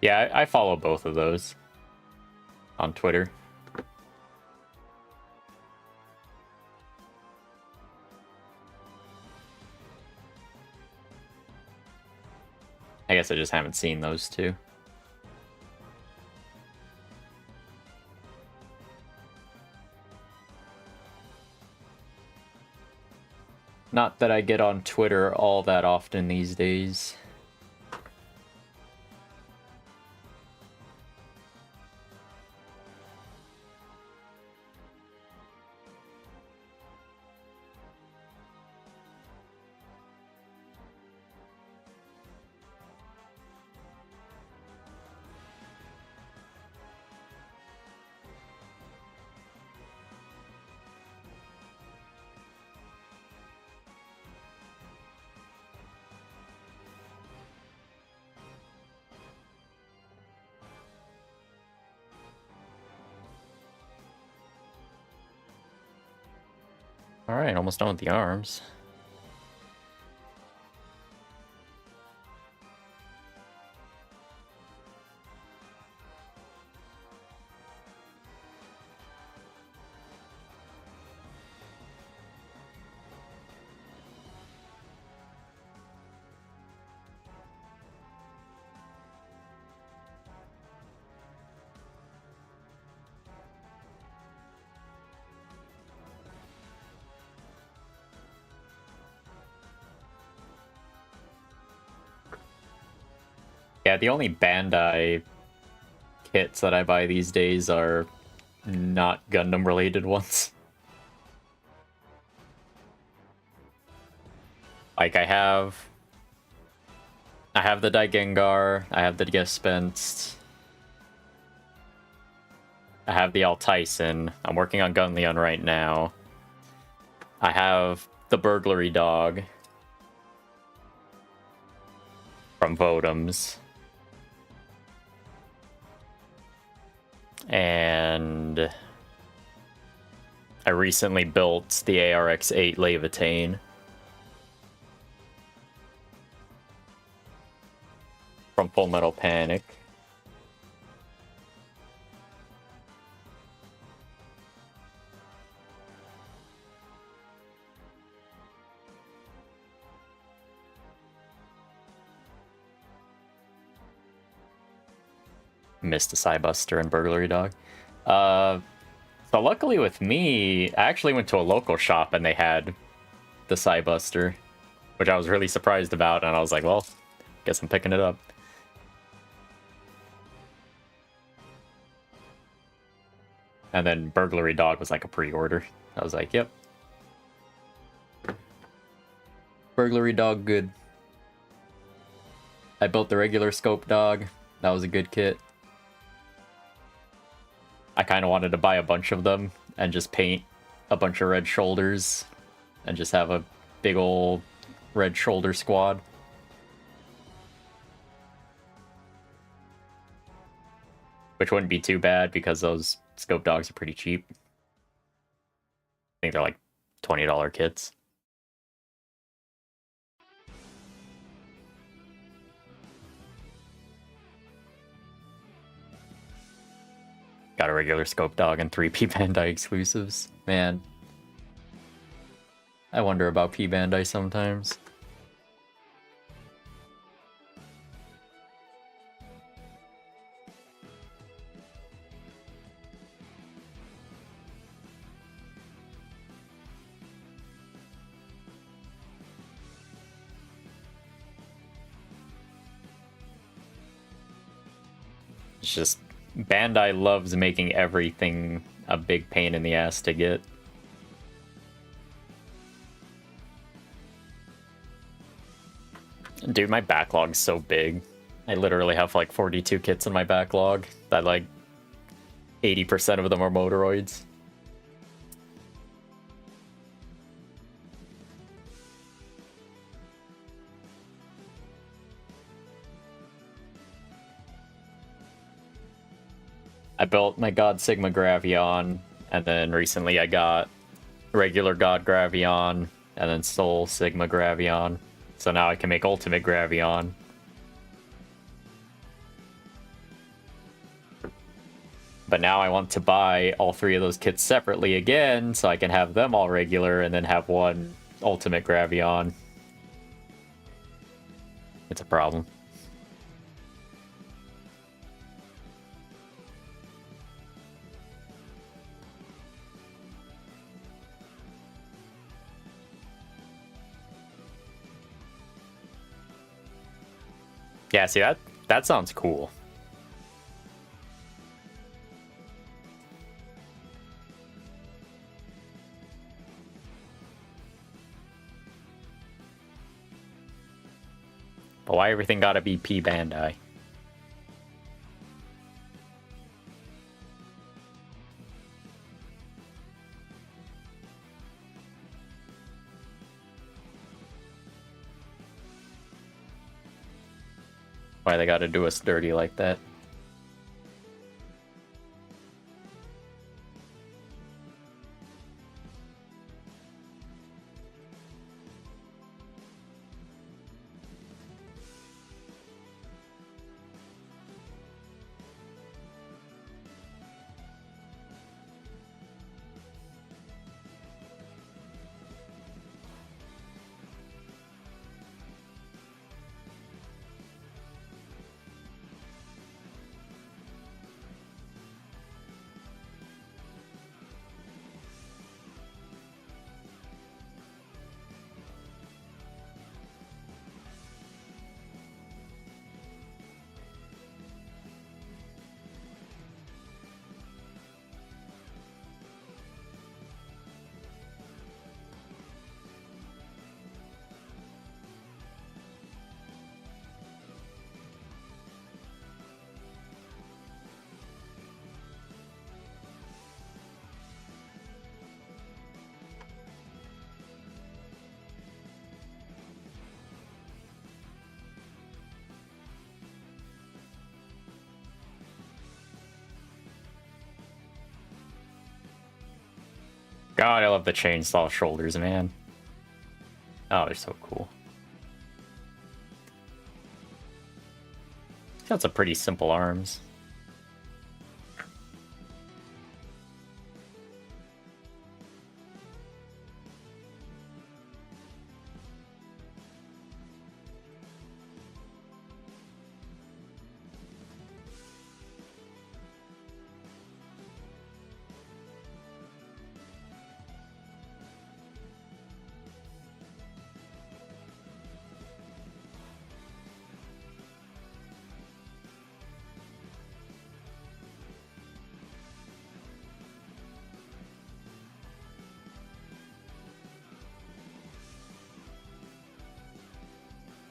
Yeah, I follow both of those on Twitter. I guess I just haven't seen those two. Not that I get on Twitter all that often these days. Alright, almost done with the arms. Yeah, the only Bandai kits that I buy these days are not Gundam related ones. Like I have the Daigengar, I have the Gespensd, I have the Altyson, I'm working on Gunleon right now. I have the Burglary Dog from Votems. And I recently built the ARX-8 Levitain from Full Metal Panic. Missed a Psybuster and Burglary Dog. So luckily with me, I actually went to a local shop and they had the Psybuster, which I was really surprised about, and I was like, well, guess I'm picking it up. And then Burglary Dog was like a pre-order. I was like, yep. Burglary Dog, good. I built the regular Scope Dog. That was a good kit. I kind of wanted to buy a bunch of them and just paint a bunch of red shoulders and just have a big old red shoulder squad. Which wouldn't be too bad because those Scope Dogs are pretty cheap. I think they're like $20 kits. Got a regular Scope Dog and 3 P Bandai exclusives. Man. I wonder about P Bandai sometimes. It's just Bandai loves making everything a big pain in the ass to get. Dude, my backlog's so big. I literally have like 42 kits in my backlog that like 80% of them are Motoroids. I built my God Sigma Gravion, and then recently I got regular God Gravion, and then Soul Sigma Gravion. So now I can make Ultimate Gravion. But now I want to buy all three of those kits separately again, so I can have them all regular, and then have one Ultimate Gravion. It's a problem. Yeah, see, that sounds cool. But why everything gotta be P Bandai? Why they gotta do us dirty like that? God, I love the chainsaw shoulders, man. Oh, they're so cool. Got some pretty simple arms.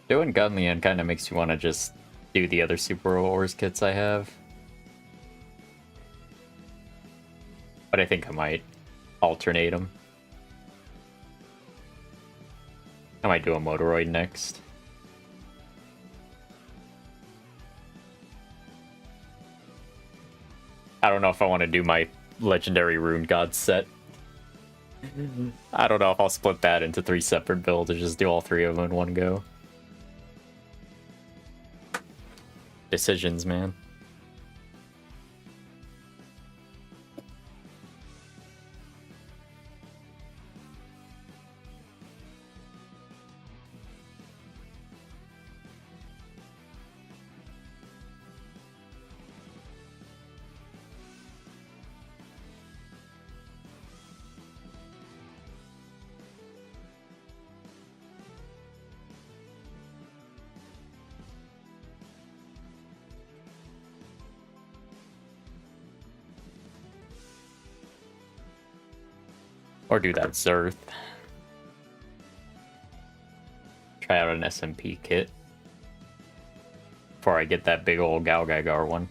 Doing Gunleon kind of makes you want to just do the other Super Wars kits I have. But I think I might alternate them. I might do a Motoroid next. I don't know if I want to do my Legendary Rune God set. I don't know if I'll split that into 3 separate builds or just do all 3 of them in one go. Decisions, man. Or do that Zerth. Try out an SMP kit. Before I get that big old Galgagar one.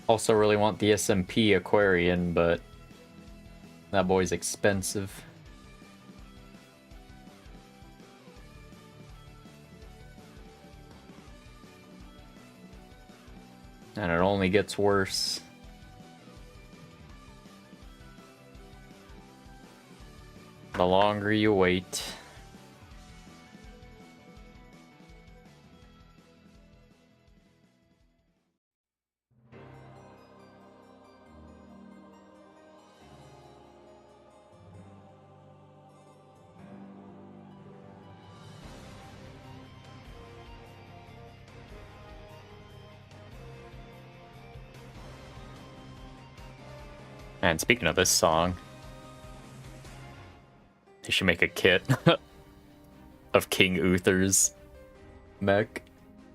Also really want the SMP Aquarian, but that boy's expensive. And it only gets worse. The longer you wait. And speaking of this song, they should make a kit of King Uther's mech.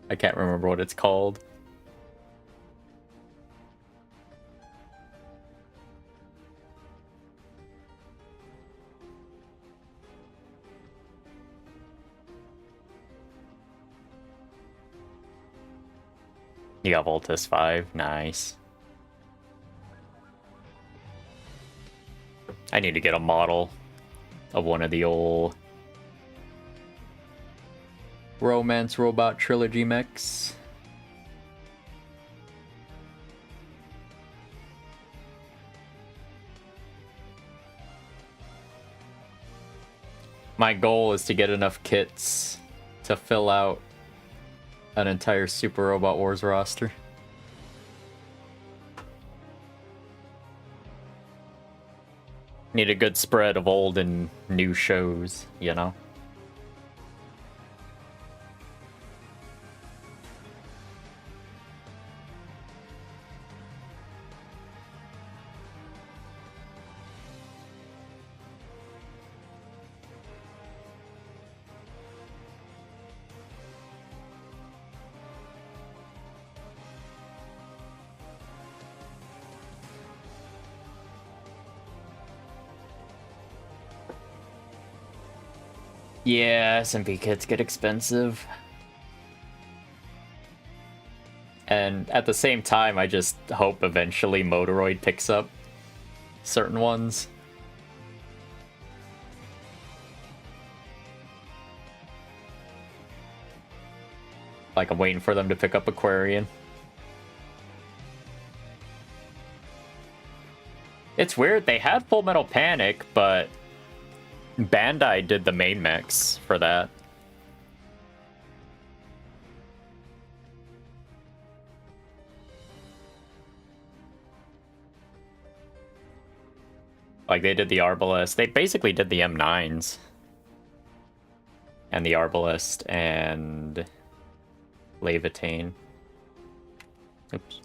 I can't remember what it's called. You got Voltus 5, nice. I need to get a model of one of the old Romance Robot Trilogy mechs. My goal is to get enough kits to fill out an entire Super Robot Wars roster. Need a good spread of old and new shows, you know? Yeah, SMP kits get expensive. And at the same time, I just hope eventually Motoroid picks up certain ones. Like, I'm waiting for them to pick up Aquarian. It's weird, they had Full Metal Panic, but Bandai did the main mechs for that. Like, they did the Arbalest. They basically did the M9s. And the Arbalest and Levitane. Oops.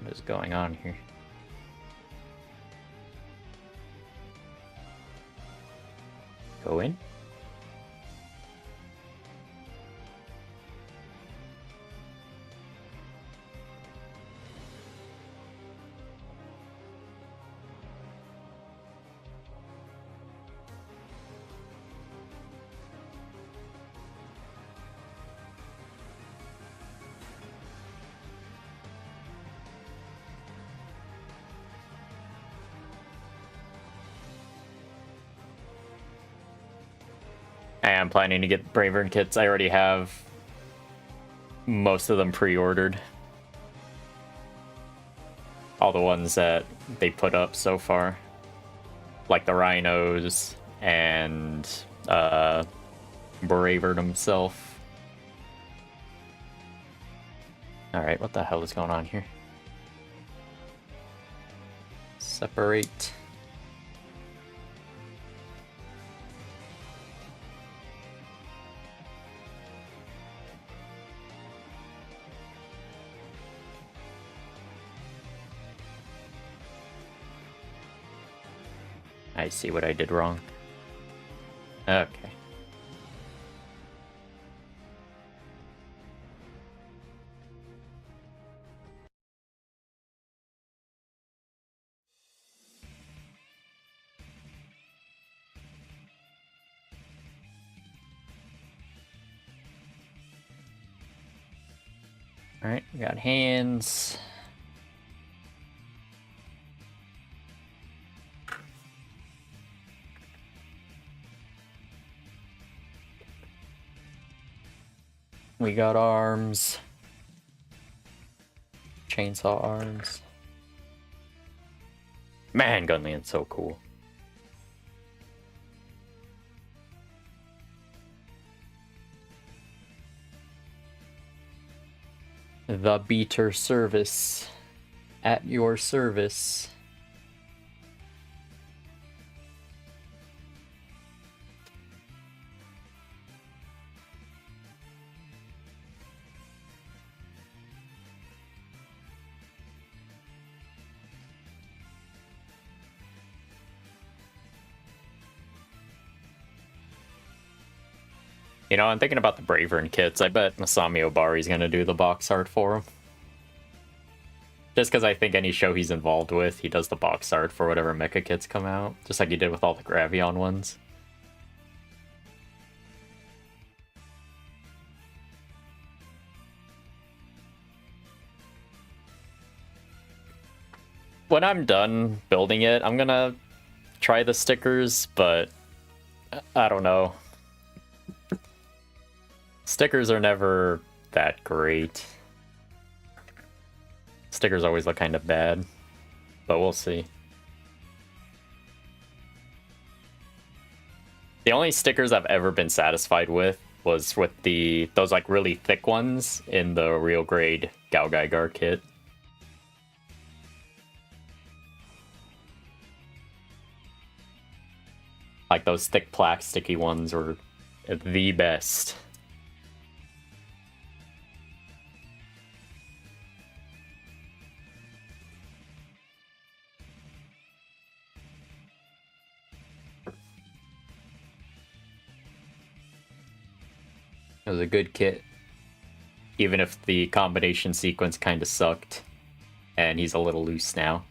What is going on here? Go in? I am planning to get Bravern kits. I already have most of them pre-ordered. All the ones that they put up so far. Like the Rhinos and Bravern himself. Alright, what the hell is going on here? Separate. I see what I did wrong. Okay. Alright, we got hands. We got arms. Chainsaw arms. Man, Gunleon's so cool. The beater service. At your service. You know, I'm thinking about the Bravern kits. I bet Masami Obari's gonna do the box art for him. Just because I think any show he's involved with, he does the box art for whatever mecha kits come out. Just like he did with all the Gravion ones. When I'm done building it, I'm gonna try the stickers, but I don't know. Stickers are never that great. Stickers always look kind of bad, but we'll see. The only stickers I've ever been satisfied with was with those like really thick ones in the real grade Galgaigar kit. Like those thick plasticky ones were the best. It was a good kit, even if the combination sequence kind of sucked, and he's a little loose now.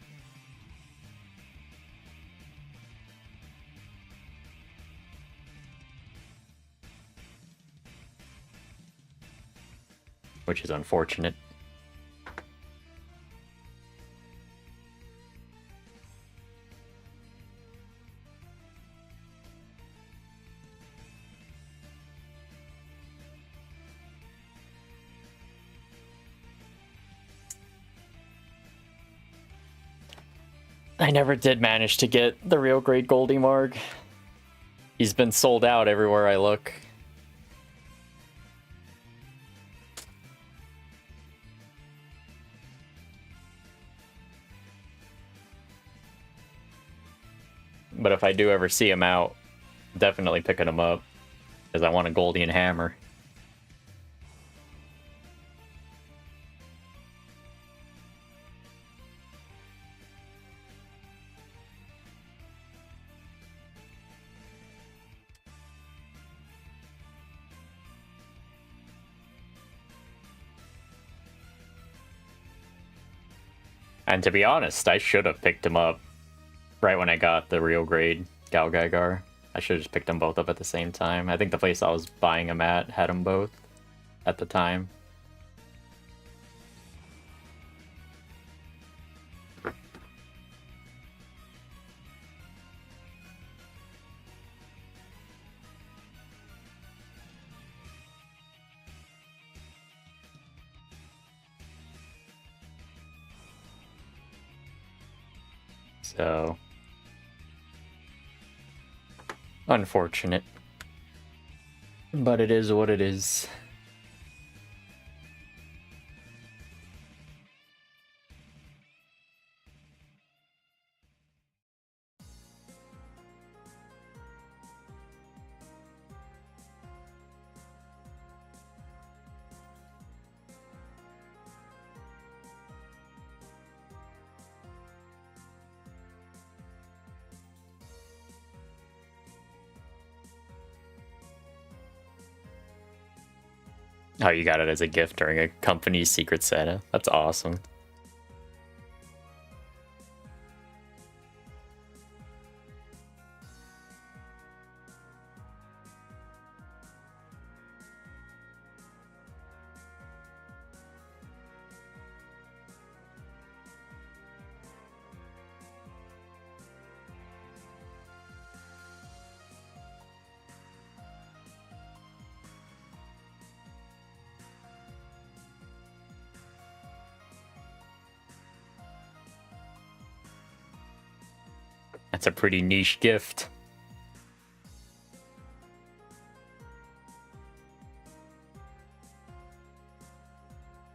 Which is unfortunate. I never did manage to get the real grade Goldie Marg. He's been sold out everywhere I look. But if I do ever see him out, definitely picking him up, because I want a Goldian hammer. And to be honest, I should have picked him up right when I got the real grade Galgaigar. I should have just picked them both up at the same time. I think the place I was buying them at had them both at the time. So, unfortunate. But it is what it is. Oh, you got it as a gift during a company's Secret Santa. That's awesome. That's a pretty niche gift.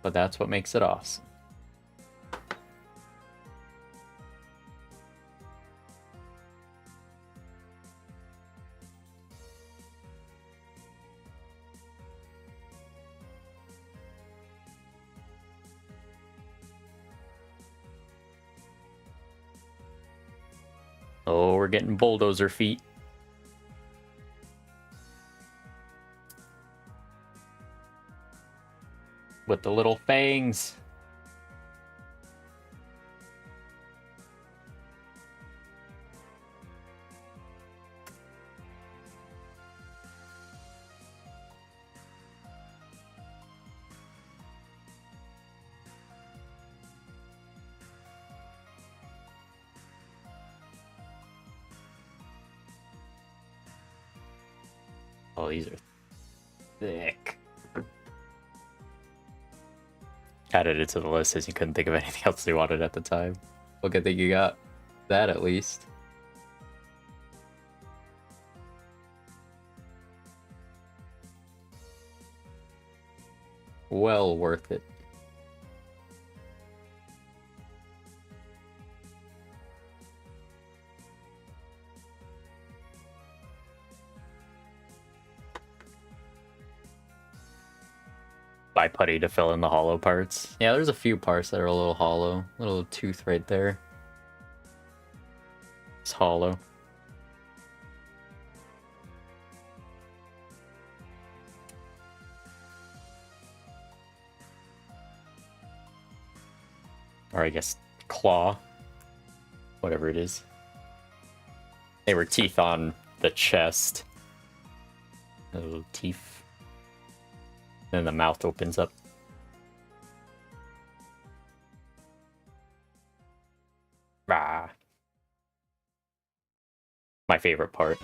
But that's what makes it awesome. Oh, we're getting bulldozer feet. With the little fangs. Oh, these are thick. Added it to the list as you couldn't think of anything else you wanted at the time. Well, good thing you got that at least. Well worth it. Buy putty to fill in the hollow parts. Yeah, there's a few parts that are a little hollow. Little tooth right there. It's hollow. Or I guess claw. Whatever it is. They were teeth on the chest. Little teeth. Then the mouth opens up. Ah. My favorite part.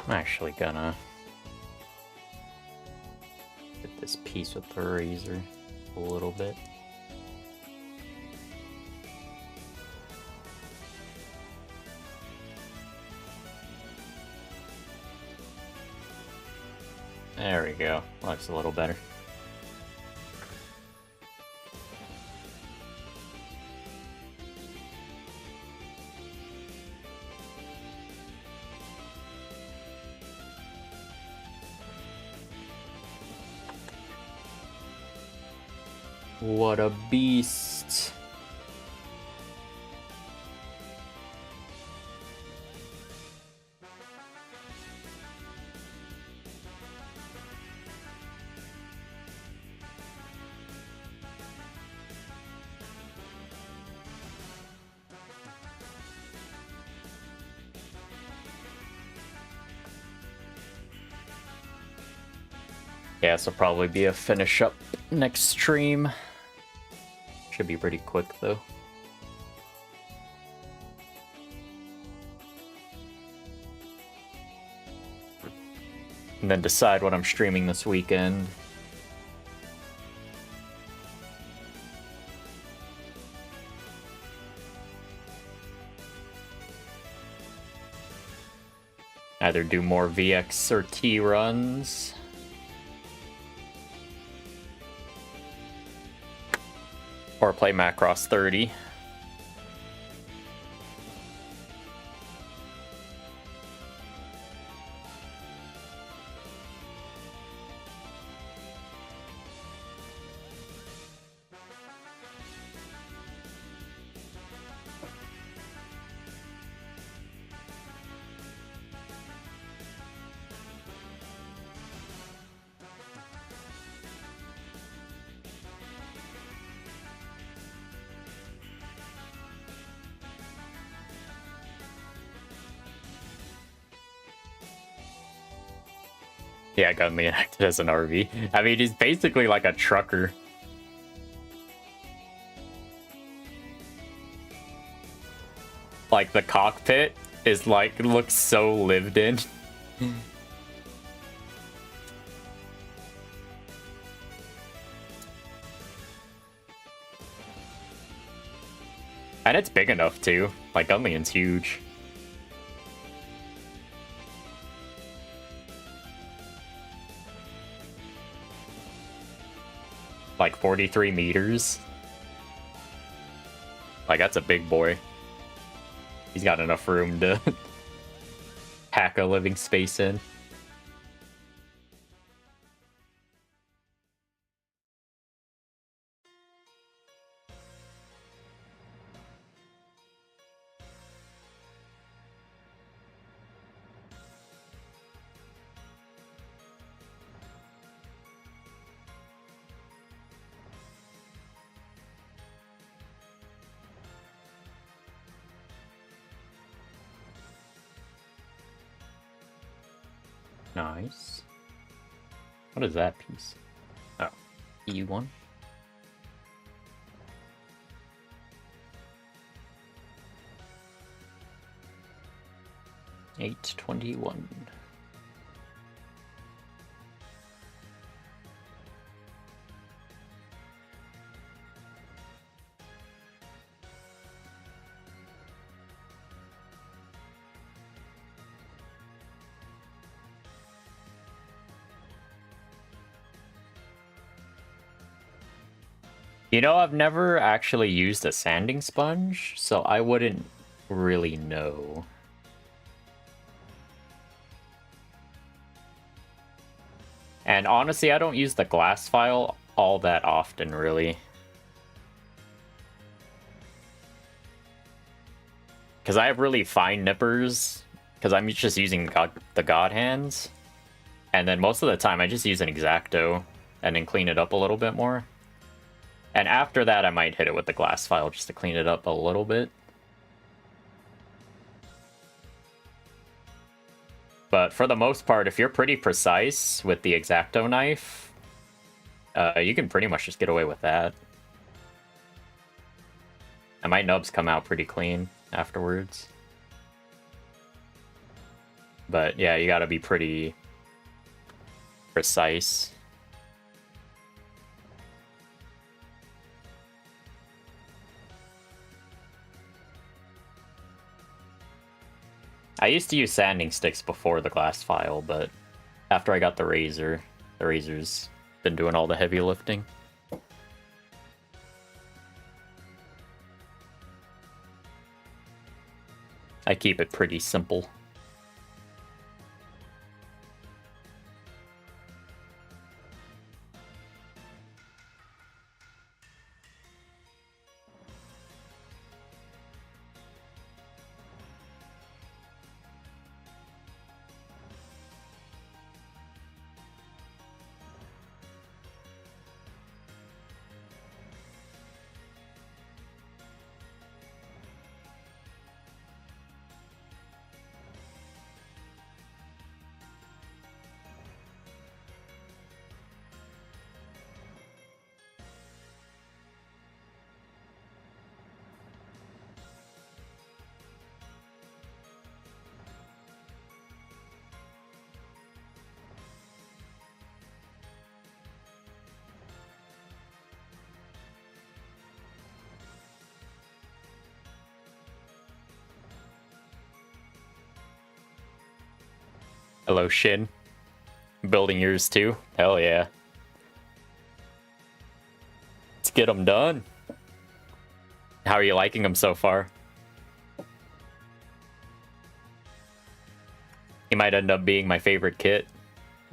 I'm actually gonna get this piece with the razor a little bit. There we go. Looks a little better. What a beast. Yeah, this will probably be a finish up next stream. Should be pretty quick though. And then decide what I'm streaming this weekend. Either do more VX or T runs. Or play Macross 30. Yeah, Gunleon acted as an RV. I mean, he's basically like a trucker. Like, the cockpit is like, looks so lived in. And it's big enough too. Like, Gunleon's huge. Like 43 meters. Like, that's a big boy. He's got enough room to pack a living space in. Nice. What is that piece? Oh, E1. $821. You know, I've never actually used a sanding sponge, so I wouldn't really know. And honestly, I don't use the glass file all that often, really. Because I have really fine nippers, because I'm just using the God hands. And then most of the time, I just use an X-Acto and then clean it up a little bit more. And after that, I might hit it with the glass file just to clean it up a little bit. But for the most part, if you're pretty precise with the X-Acto knife, you can pretty much just get away with that. And my nubs come out pretty clean afterwards. But yeah, you gotta be pretty precise. I used to use sanding sticks before the glass file, but after I got the razor's been doing all the heavy lifting. I keep it pretty simple. Hello, Shin. Building yours too? Hell yeah. Let's get them done. How are you liking them so far? He might end up being my favorite kit.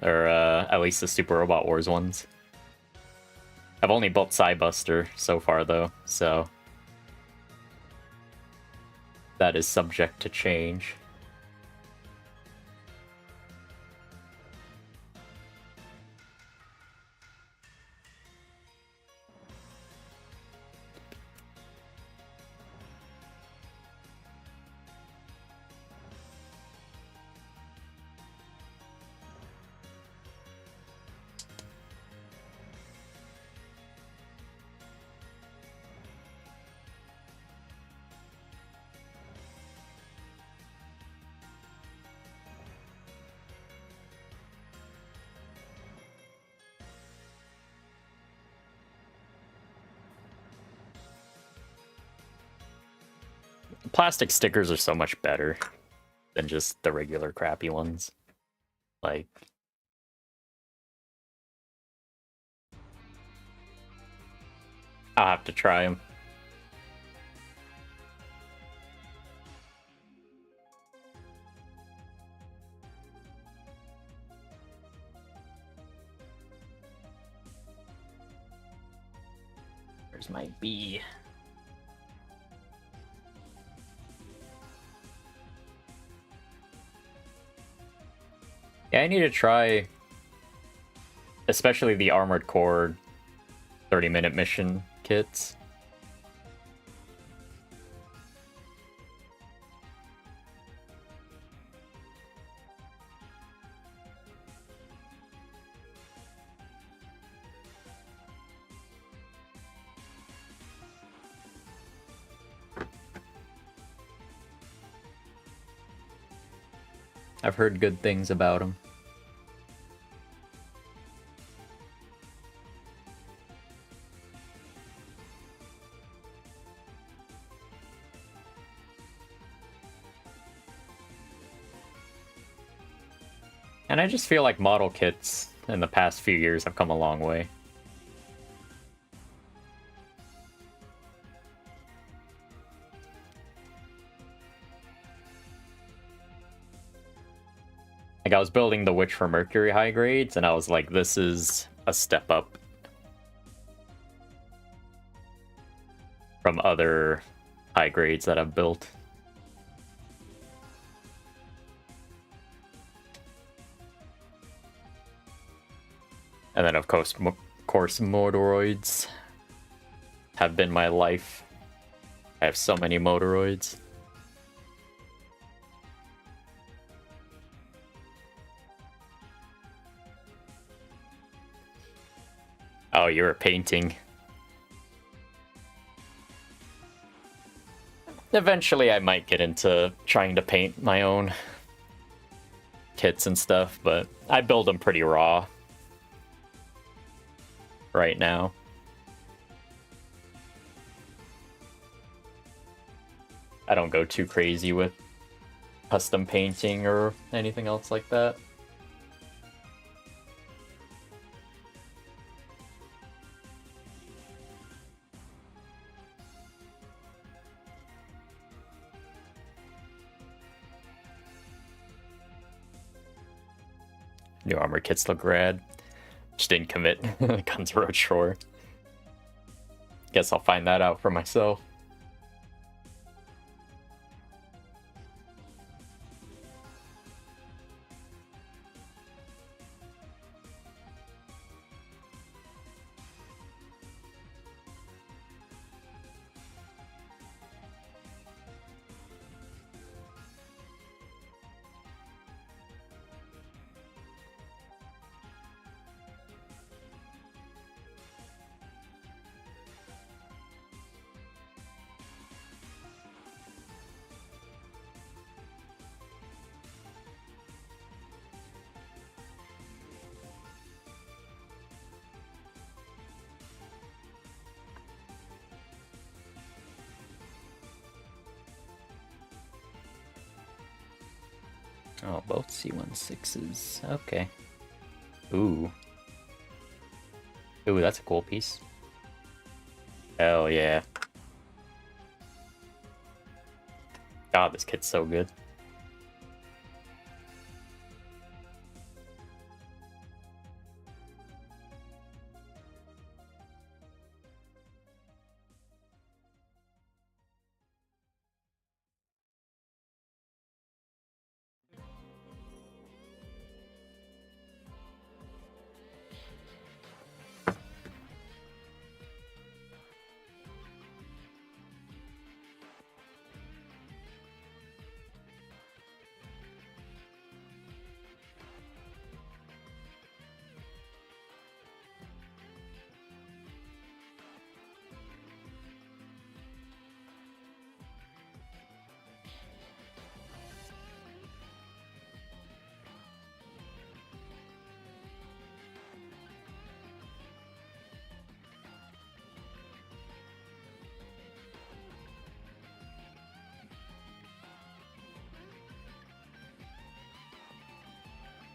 Or at least the Super Robot Wars ones. I've only built Psybuster so far though, so that is subject to change. Plastic stickers are so much better than just the regular crappy ones. Like, I'll have to try them. Where's my bee? Yeah, I need to try, especially the Armored Core 30-minute mission kits. I've heard good things about them. And I just feel like model kits in the past few years have come a long way. Like, I was building the Witch for Mercury high grades, and I was like, this is a step up from other high grades that I've built. And then, of course, Motoroids have been my life. I have so many Motoroids. Oh, you're painting. Eventually, I might get into trying to paint my own kits and stuff, but I build them pretty raw right now. I don't go too crazy with custom painting or anything else like that. New armor kits look rad. Just didn't commit. Guns Road Shore. Guess I'll find that out for myself. Oh, both C16s. Okay. Ooh. Ooh, that's a cool piece. Hell yeah. God, this kit's so good.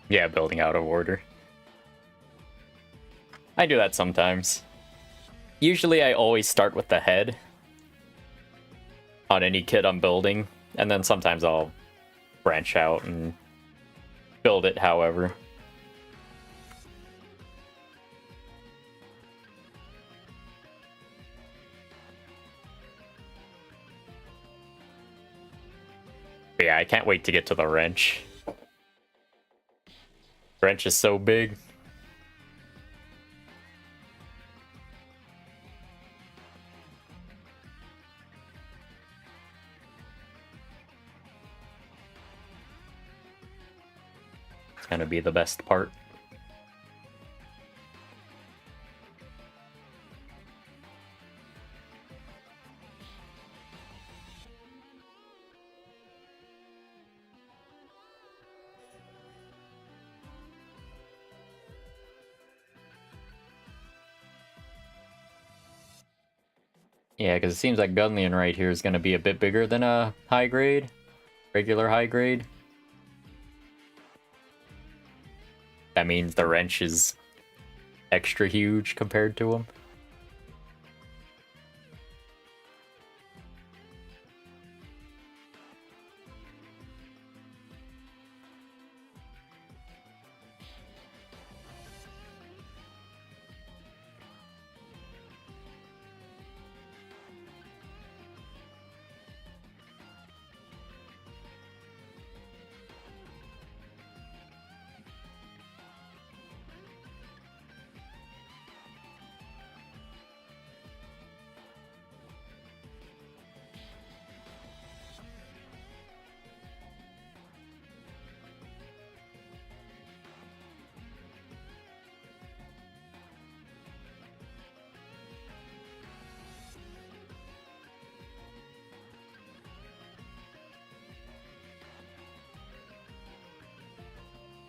Yeah, building out of order. I do that sometimes. Usually I always start with the head on any kit I'm building, and then sometimes I'll branch out and build it however. But yeah, I can't wait to get to the wrench. Wrench is so big. It's gonna be the best part. Yeah, because it seems like Gunleon right here is going to be a bit bigger than a high grade, regular high grade. That means the wrench is extra huge compared to him.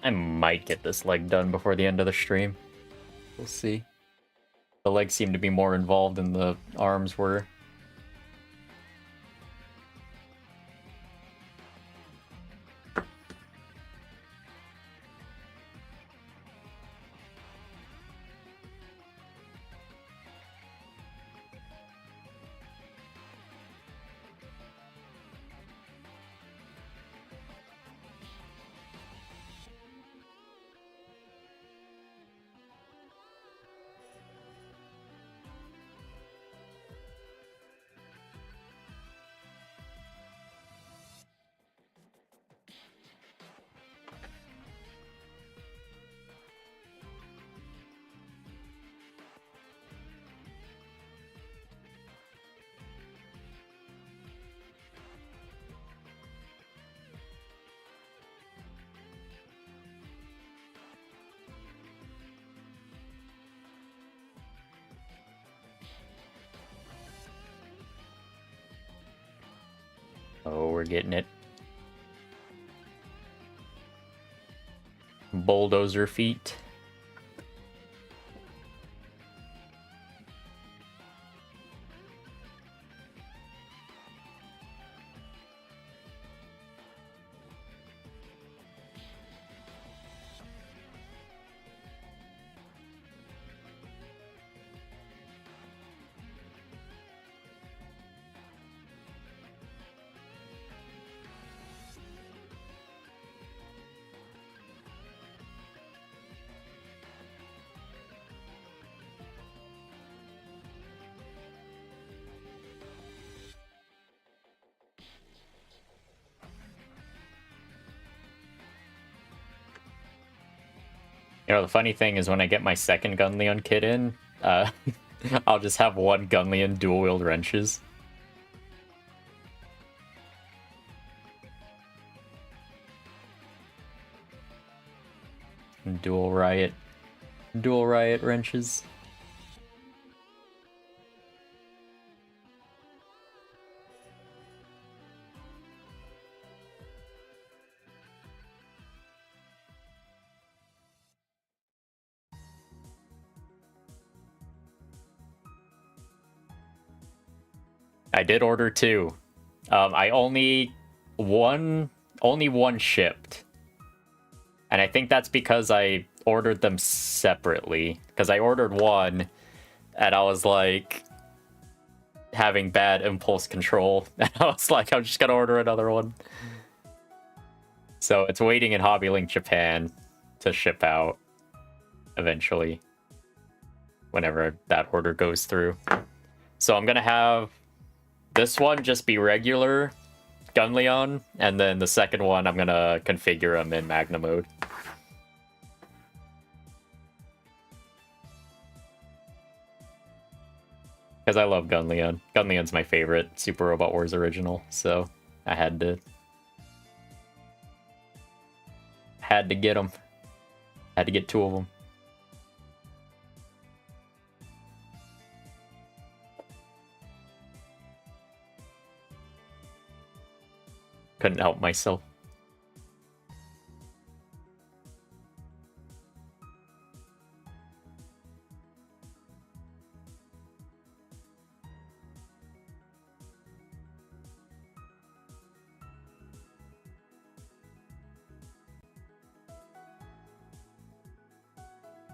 I might get this leg done before the end of the stream. We'll see. The legs seem to be more involved than the arms were. Oh, we're getting it. Bulldozer feet. You know, the funny thing is when I get my second Gunleon kit in, I'll just have one Gunleon dual-wield wrenches. Dual riot wrenches. I did order 2. I only one shipped. And I think that's because I ordered them separately. Because I ordered 1, and I was like having bad impulse control. And I was like, I'm just gonna order another one. So it's waiting in HobbyLink Japan to ship out eventually. Whenever that order goes through. So I'm gonna have this one just be regular Gunleon, and then the second one I'm gonna configure them in Magna mode. Because I love Gunleon. Gunleon's my favorite Super Robot Wars original, so I had to get them. Had to get 2 of them. Couldn't help myself.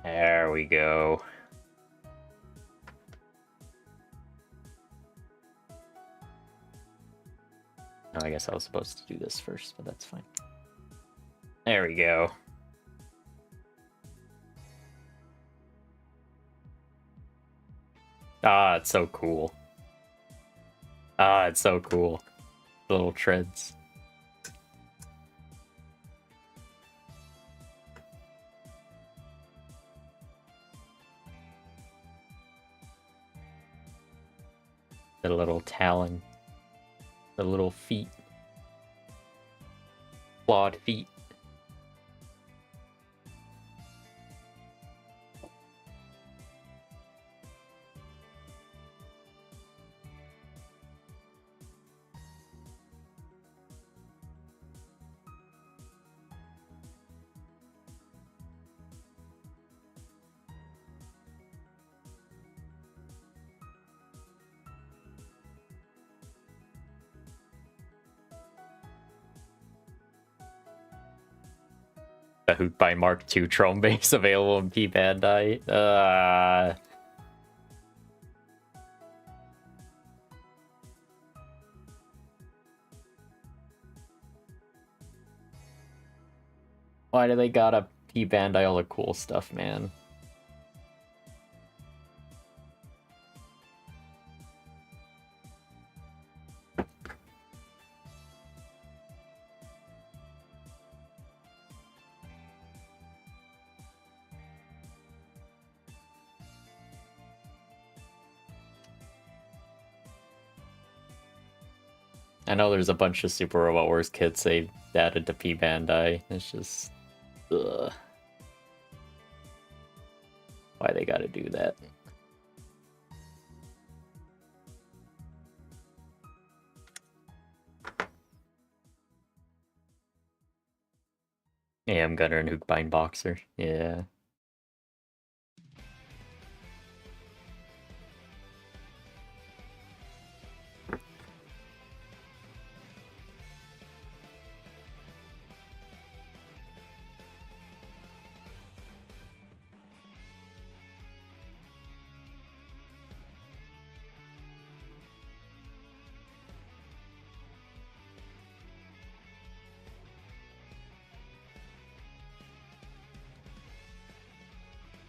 There we go. Oh, I guess I was supposed to do this first, but that's fine. There we go. Ah, it's so cool. Ah, it's so cool. The little treads. The little talon. The little feet. Clawed feet. The Hoot by Mark II Trome base available in P Bandai. Why do they gotta P Bandai all the cool stuff, man? I know there's a bunch of Super Robot Wars kits they've added to P Bandai. It's just... ugh. Why they gotta do that? Yeah, I'm Gunner and Hookbind Boxer. Yeah.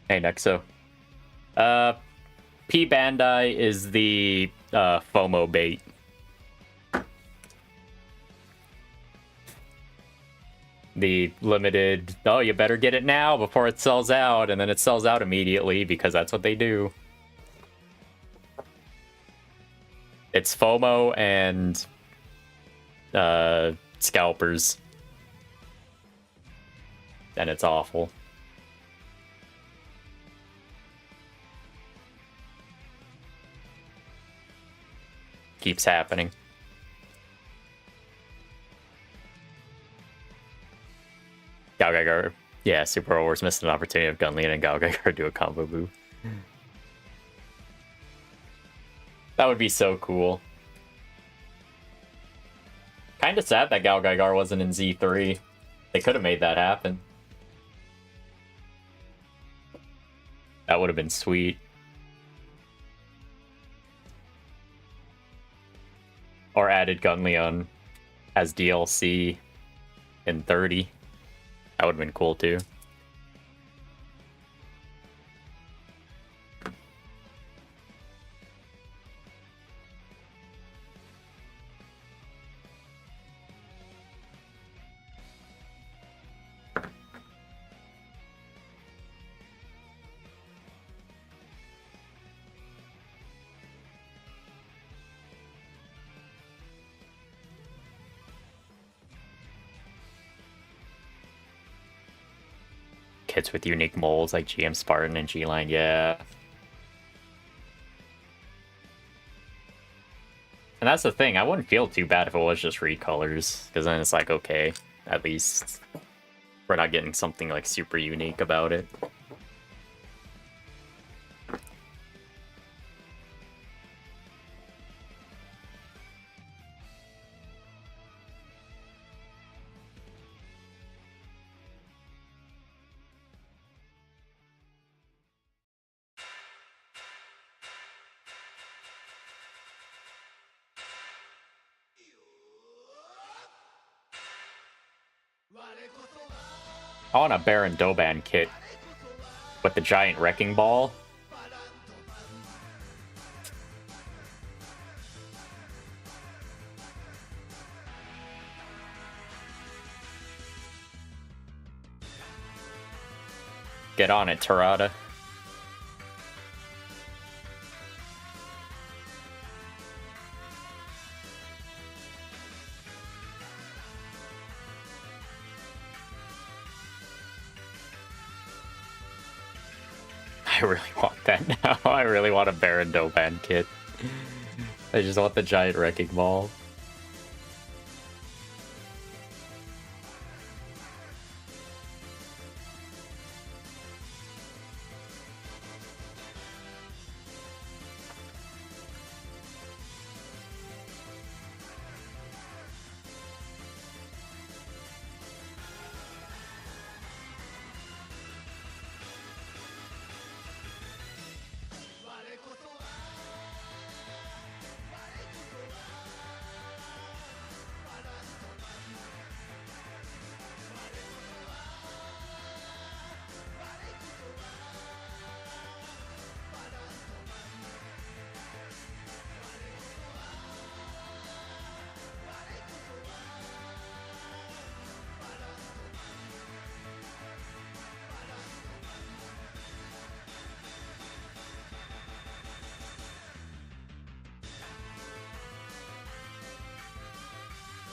Hey, Nexo. P Bandai is the FOMO bait. The limited, oh, you better get it now before it sells out, and then it sells out immediately because that's what they do. It's FOMO and scalpers. And it's awful. Keeps happening. Galgaigar, yeah, Super Wars missed an opportunity of Gunleon and Galgaigar do a combo move. That would be so cool. Kinda sad that Galgaigar wasn't in Z3. They could have made that happen. That would have been sweet. Or added Gunleon as DLC in 30. That would have been cool too. Kits with unique molds like GM Spartan and G-Line, yeah. And that's the thing, I wouldn't feel too bad if it was just recolors, because then it's like, okay, at least we're not getting something like super unique about it. I want a Baron Doban kit with the giant wrecking ball. Get on it, Terada. I really want that now. I really want a Baron Doban kit. I just want the giant wrecking ball.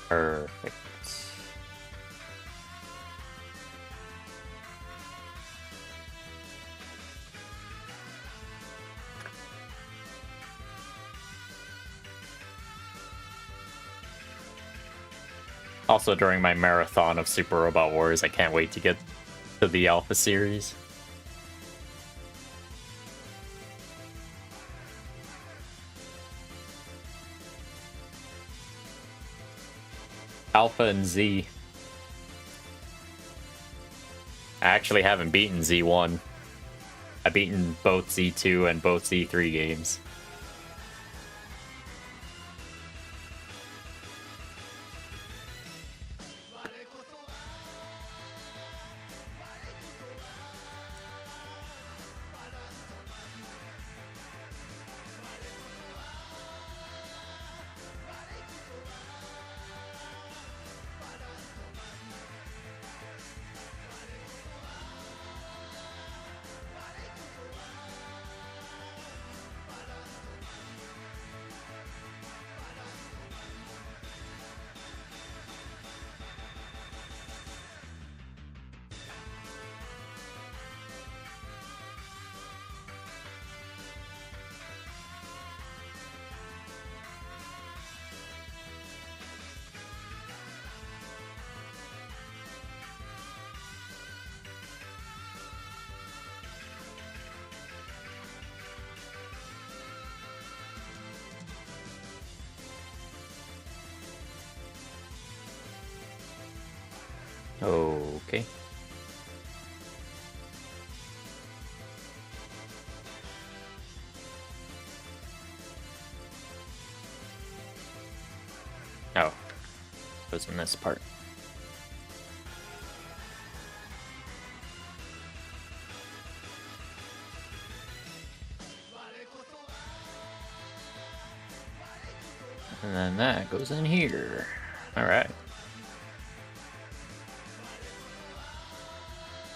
Perfect. Also, during my marathon of Super Robot Wars, I can't wait to get to the Alpha series. Alpha and Z. I actually haven't beaten Z1. I've beaten both Z2 and both Z3 games. Okay. Oh, was in this part. And then that goes in here. All right.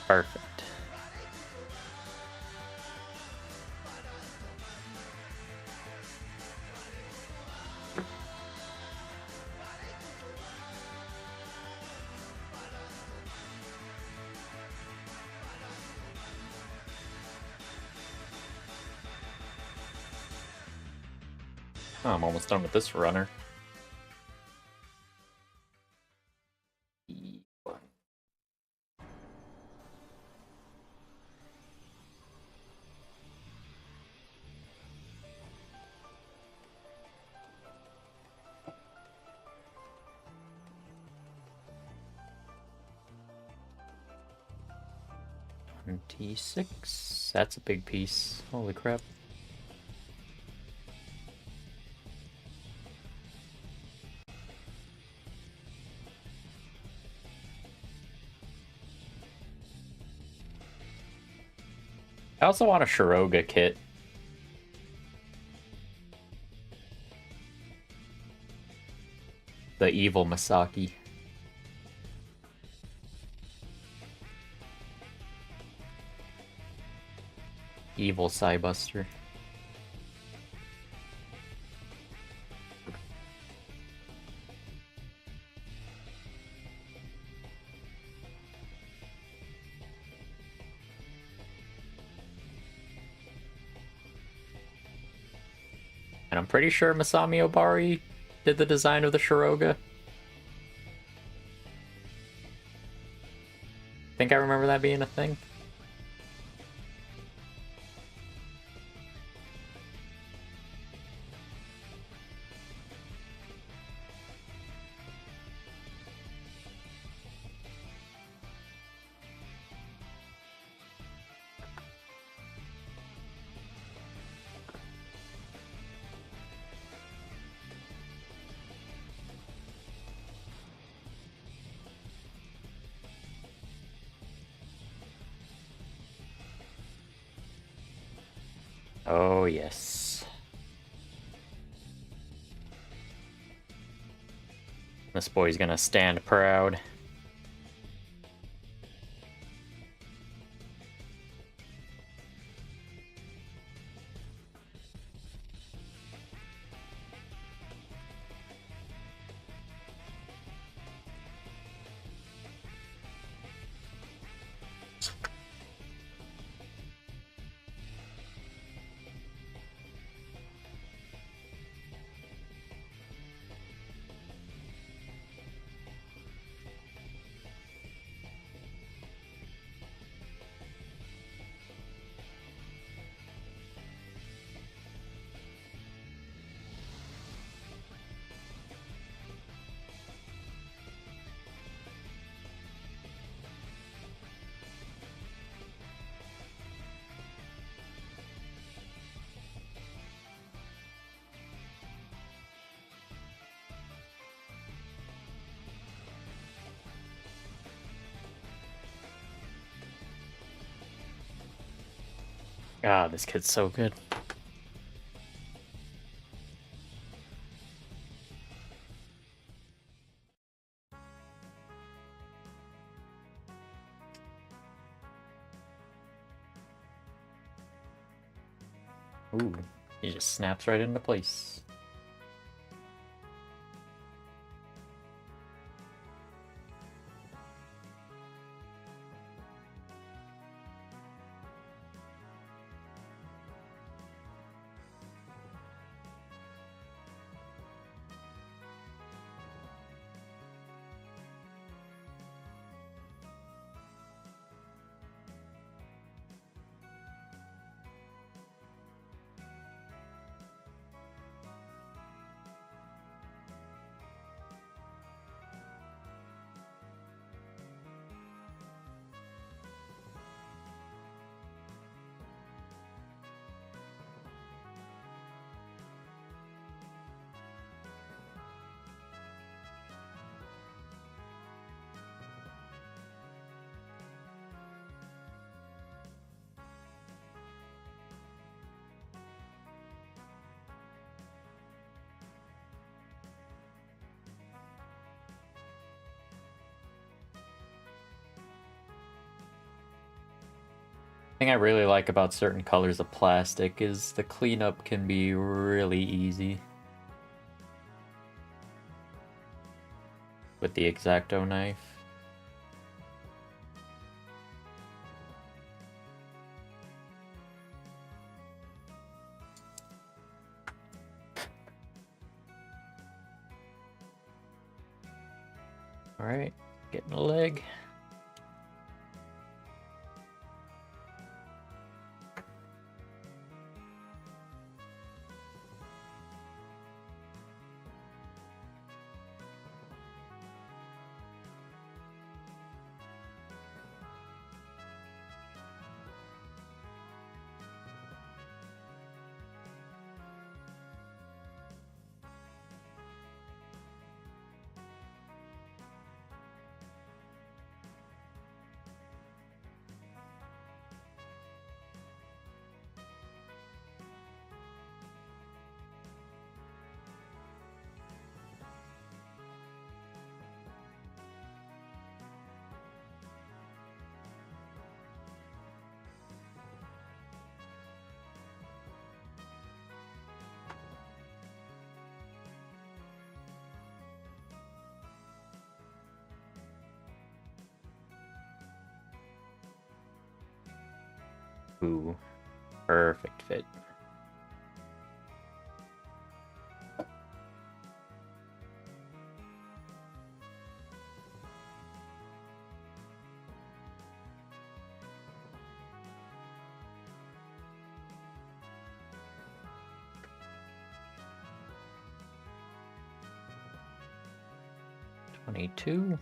Perfect. Oh, I'm almost done with this runner. T6. That's a big piece. Holy crap. I also want a Shiroga kit. The evil Masaki. Evil Psybuster. And I'm pretty sure Masami Obari did the design of the Shiroga. Think I remember that being a thing. Oh, yes. This boy's gonna stand proud. Ah, this kid's so good. Ooh, he just snaps right into place. thing I really like about certain colors of plastic is the cleanup can be really easy. With the X-Acto knife. Alright, getting a leg. Ooh, perfect fit. $22.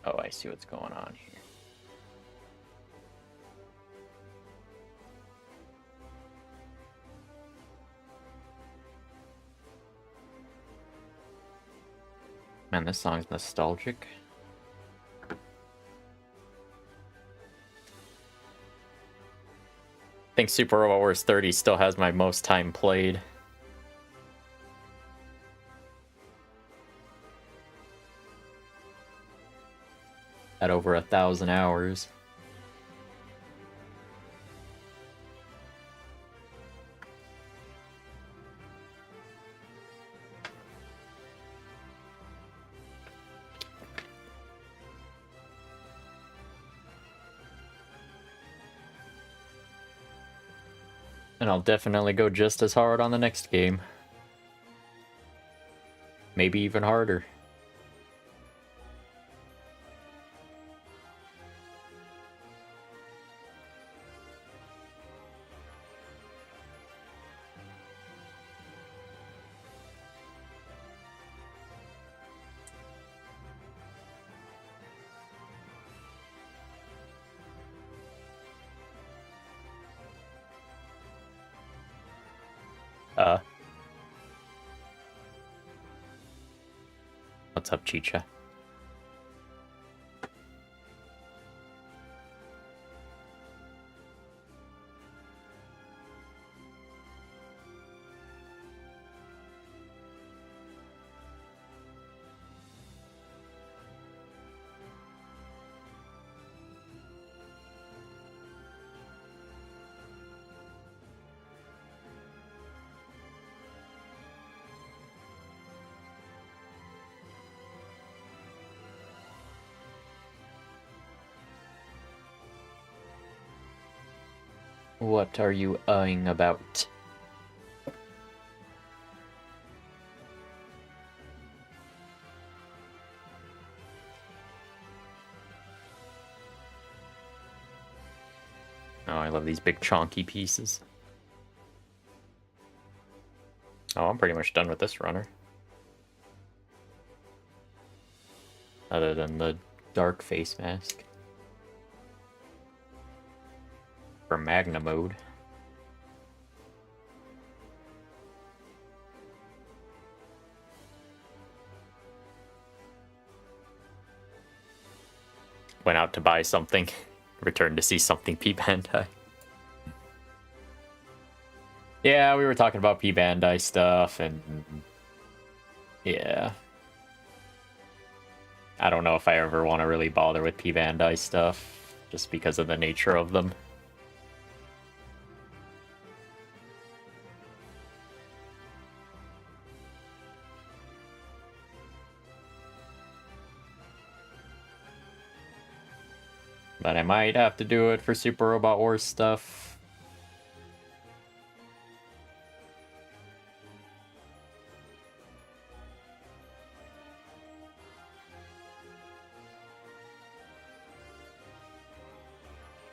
Oh, I see what's going on here. Man, this song's nostalgic. I think Super Robot Wars 30 still has my most time played. At over 1,000 hours. And I'll definitely go just as hard on the next game. Maybe even harder. What's up, Chicha? What are you about? Oh, I love these big chonky pieces. Oh, I'm pretty much done with this runner. Other than the dark face mask. For Magna mode. went out to buy something, returned to see something P Bandai. Yeah, we were talking about P Bandai stuff, and yeah. I don't know if I ever want to really bother with P Bandai stuff, just because of the nature of them. But I might have to do it for Super Robot Wars stuff.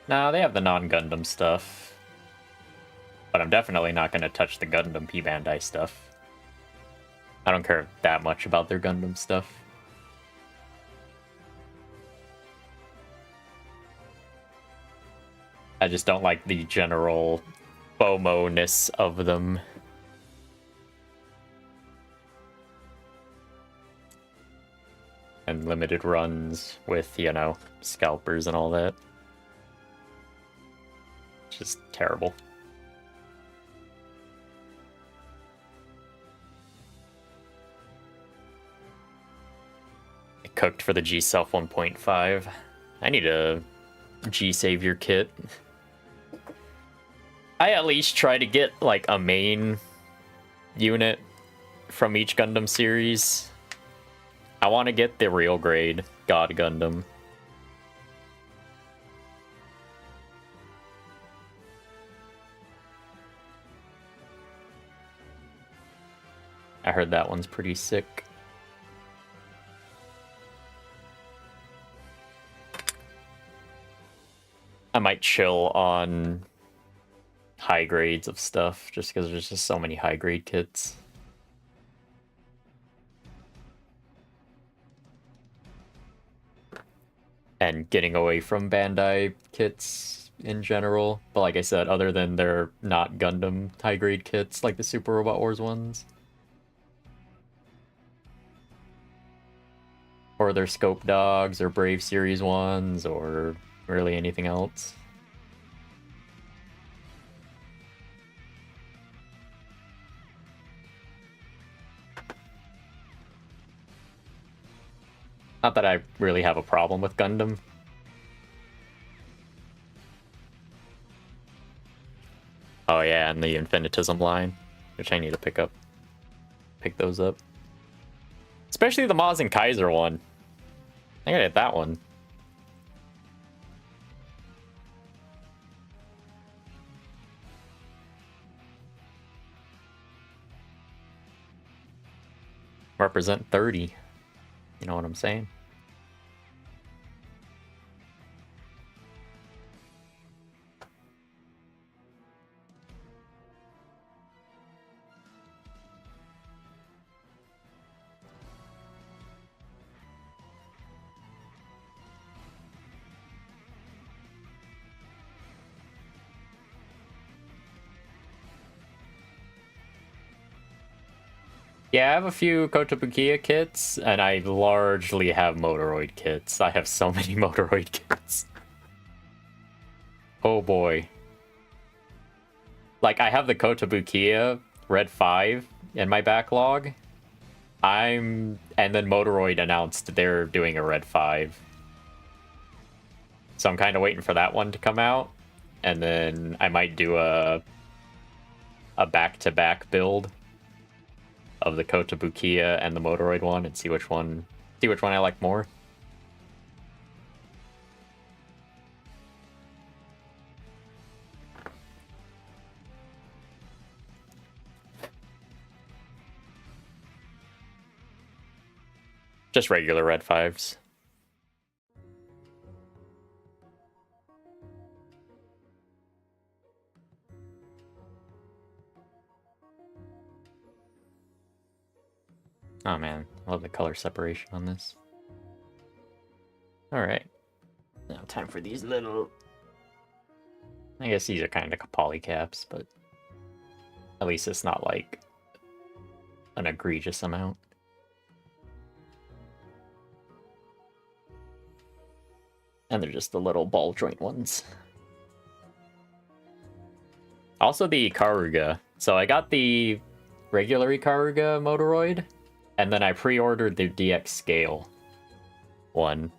Nah, they have the non-Gundam stuff. But I'm definitely not going to touch the Gundam P Bandai stuff. I don't care that much about their Gundam stuff. I just don't like the general FOMO-ness of them. And limited runs with, you know, scalpers and all that. Just terrible. I cooked for the G-Self 1.5. I need a G-Savior kit. I at least try to get, like, a main unit from each Gundam series. I want to get the real grade God Gundam. I heard that one's pretty sick. I might chill on high grades of stuff, just because there's just so many high grade kits. And getting away from Bandai kits in general. But like I said, other than they're not Gundam high grade kits, like the Super Robot Wars ones. Or their Scope Dogs, or Brave Series ones, or really anything else. Not that I really have a problem with Gundam. Oh yeah, and the Infinitism line, which I need to pick those up. Especially the Maz and Kaiser one. I gotta get that one. Represent 30. You know what I'm saying? Yeah, I have a few Kotobukiya kits, and I largely have Motoroid kits. I have so many Motoroid kits. Oh boy. Like, I have the Kotobukiya Red 5 in my backlog. And then Motoroid announced they're doing a Red 5. So I'm kind of waiting for that one to come out. And then I might do a back-to-back build of the Kotobukiya and the Motoroid one, and see which one I like more. Just regular Red 5s. Oh man, I love the color separation on this. Alright. Now time for these little... I guess these are kind of polycaps, but at least it's not like an egregious amount. And they're just the little ball joint ones. Also the Ikaruga. So I got the regular Ikaruga Motoroid, and then I pre-ordered the DX Scale one.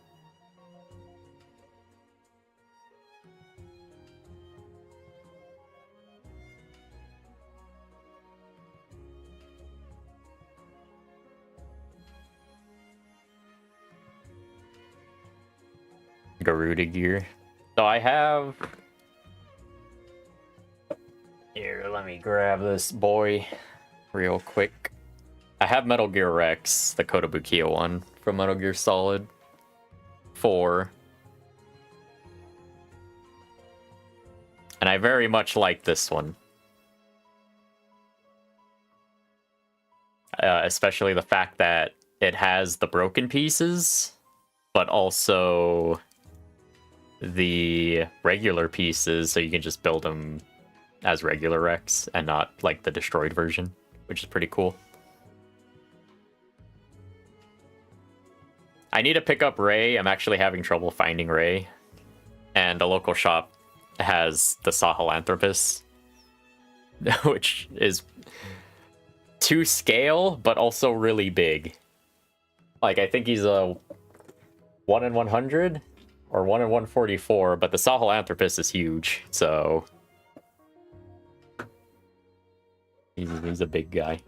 Garuda gear. So I have... Here, let me grab this boy real quick. I have Metal Gear Rex, the Kotobukiya one from Metal Gear Solid 4. And I very much like this one. Especially the fact that it has the broken pieces, but also the regular pieces, so you can just build them as regular Rex and not like the destroyed version, which is pretty cool. I need to pick up Ray. I'm actually having trouble finding Ray. And a local shop has the Sahelanthropus, which is to scale, but also really big. Like, I think he's a 1 in 100 or 1 in 144, but the Sahelanthropus is huge, so he's a big guy.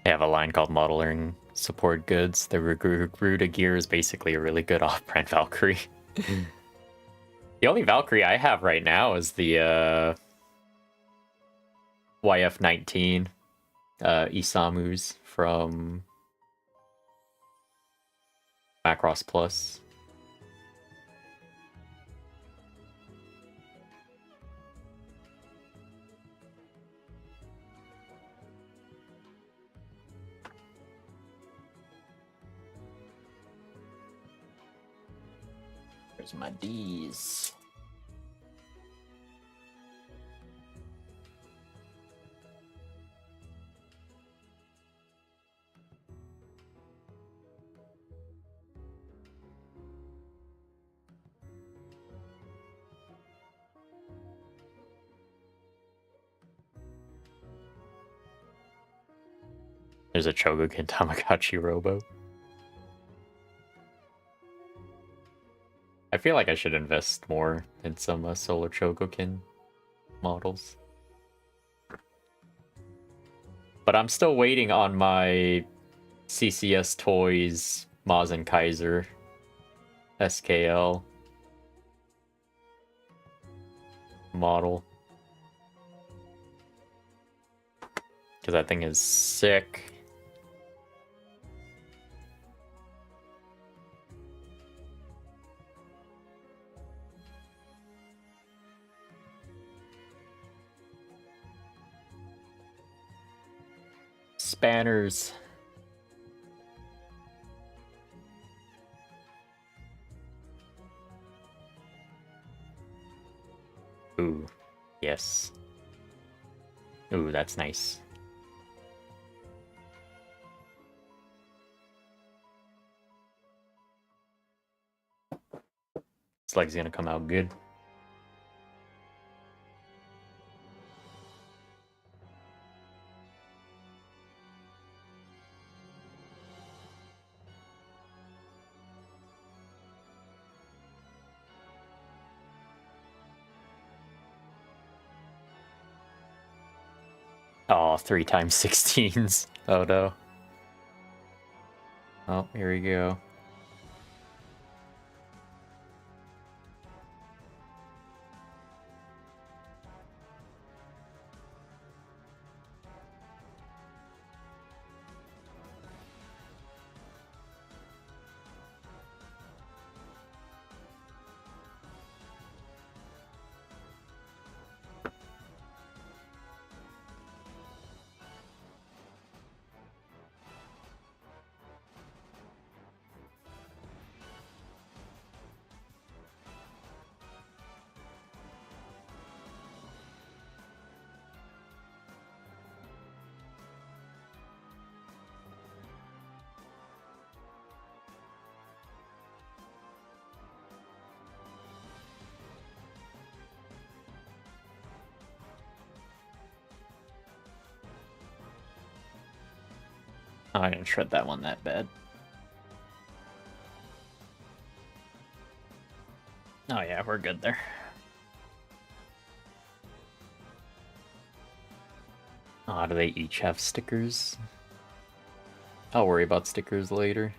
They have a line called Modeling Support Goods. The Garuda gear is basically a really good off-brand Valkyrie. The only Valkyrie I have right now is the YF-19 Isamu's from Macross Plus. Where's my D's? There's a Chogokin Tamagotchi Robo. I feel like I should invest more in some Solar Chogokin models. But I'm still waiting on my CCS Toys Maz and Kaiser SKL model. Because that thing is sick. Spanners. Ooh, yes. Ooh, that's nice. This leg's gonna come out good. Oh, 3x16s. Oh no. Oh, here we go. Oh, I didn't shred that one that bad. Oh yeah, we're good there. Oh, do they each have stickers? I'll worry about stickers later.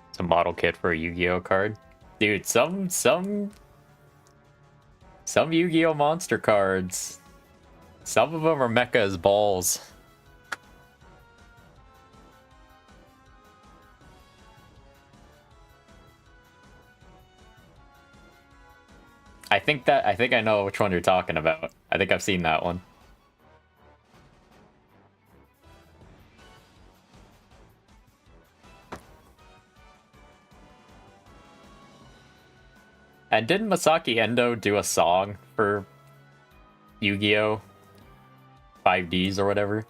It's a model kit for a Yu-Gi-Oh card. Dude, some Yu-Gi-Oh monster cards. Some of them are mecha as balls. I think I know which one you're talking about. I think I've seen that one. And didn't Masaki Endo do a song for Yu-Gi-Oh 5Ds or whatever?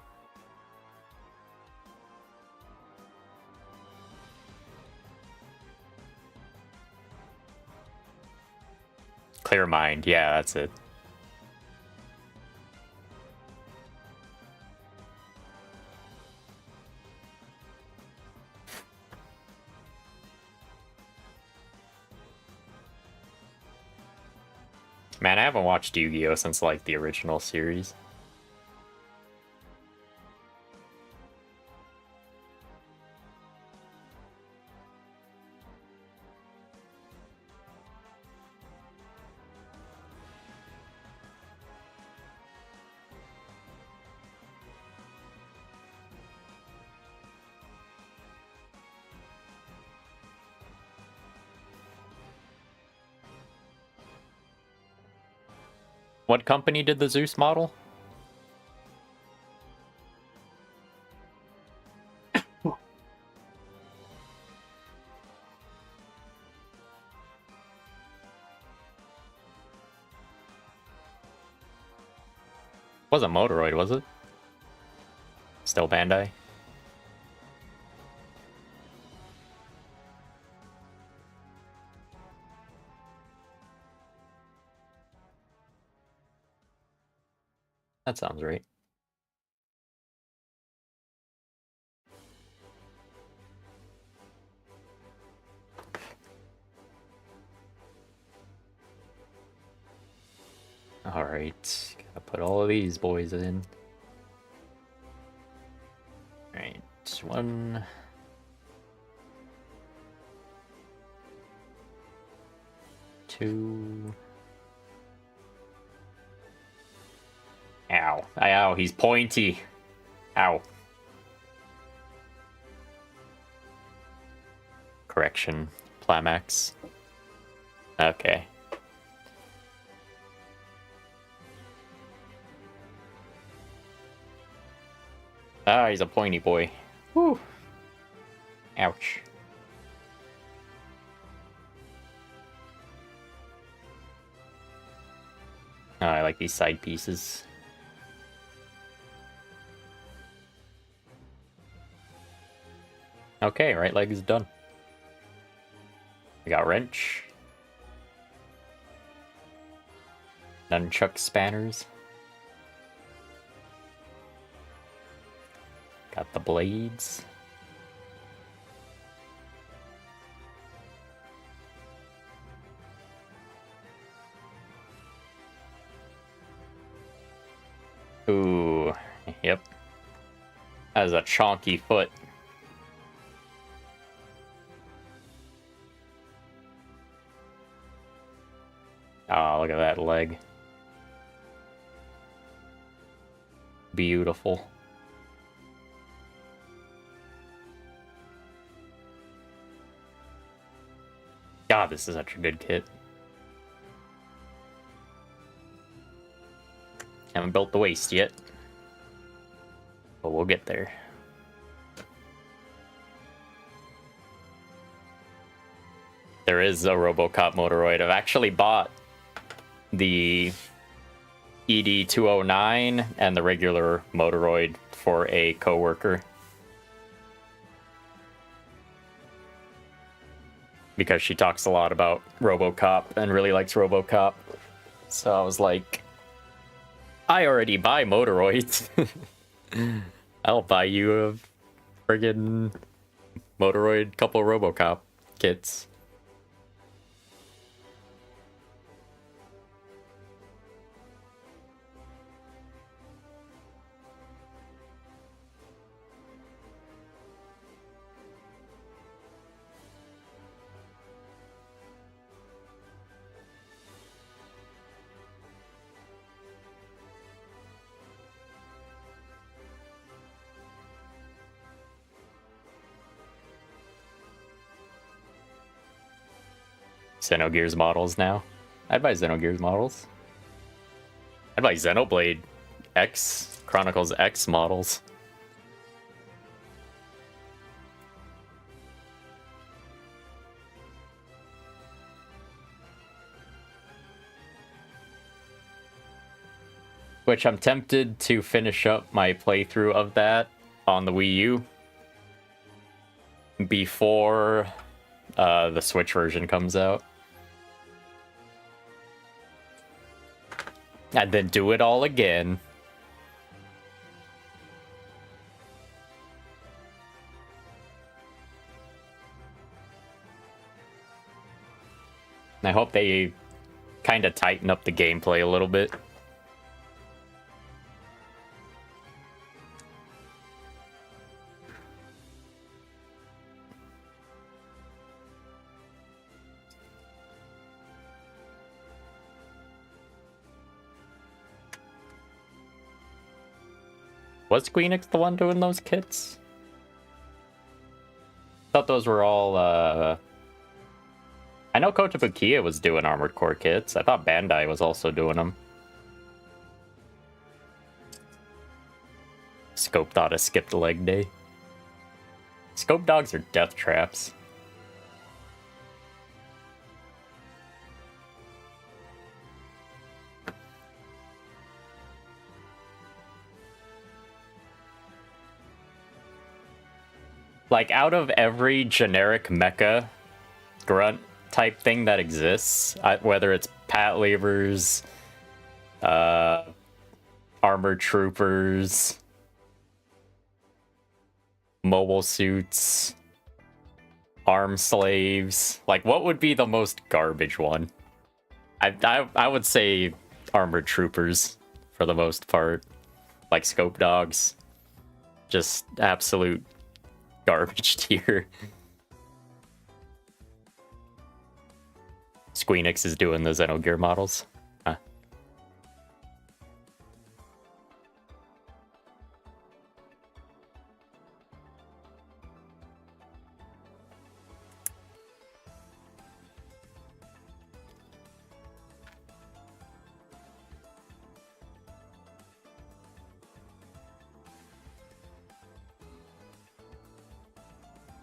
Clear Mind, yeah, that's it. Man, I haven't watched Yu-Gi-Oh since like the original series. What company did the Zeus model? Wasn't Motoroid, was it? Still Bandai? That sounds right. Alright, gotta put all of these boys in. Alright, 1... 2... Ow. Ow, he's pointy. Ow. Correction. Plamax. Okay. Ah, he's a pointy boy. Whew. Ouch. Oh, I like these side pieces. Okay, right leg is done. We got wrench. Nunchuck spanners. Got the blades. Ooh, yep. That is a chonky foot. Oh, look at that leg. Beautiful. God, this is such a good kit. Haven't built the waist yet, but we'll get there. There is a RoboCop Motoroid. I've actually bought the ED209 and the regular Motoroid for a coworker. Because she talks a lot about RoboCop and really likes RoboCop. So I was like, I already buy Motoroids. I'll buy you a friggin' Motoroid couple RoboCop kits. Xenogears models now. I'd buy Xenogears models. I'd buy Xenoblade X, Chronicles X models. Which I'm tempted to finish up my playthrough of that on the Wii U before the Switch version comes out. And then do it all again. I hope they kind of tighten up the gameplay a little bit. Was Squeenix the one doing those kits? Thought those were all, I know Kotobukiya was doing Armored Core kits. I thought Bandai was also doing them. Scope thought I skipped leg day. Scope dogs are death traps. Like, out of every generic mecha grunt type thing that exists, whether it's Pat Levers, armored troopers, mobile suits, arm slaves, like, what would be the most garbage one? I would say armored troopers for the most part. Like scope dogs. Just absolute garbage tier. Squeenix is doing the Xenogear models. Huh.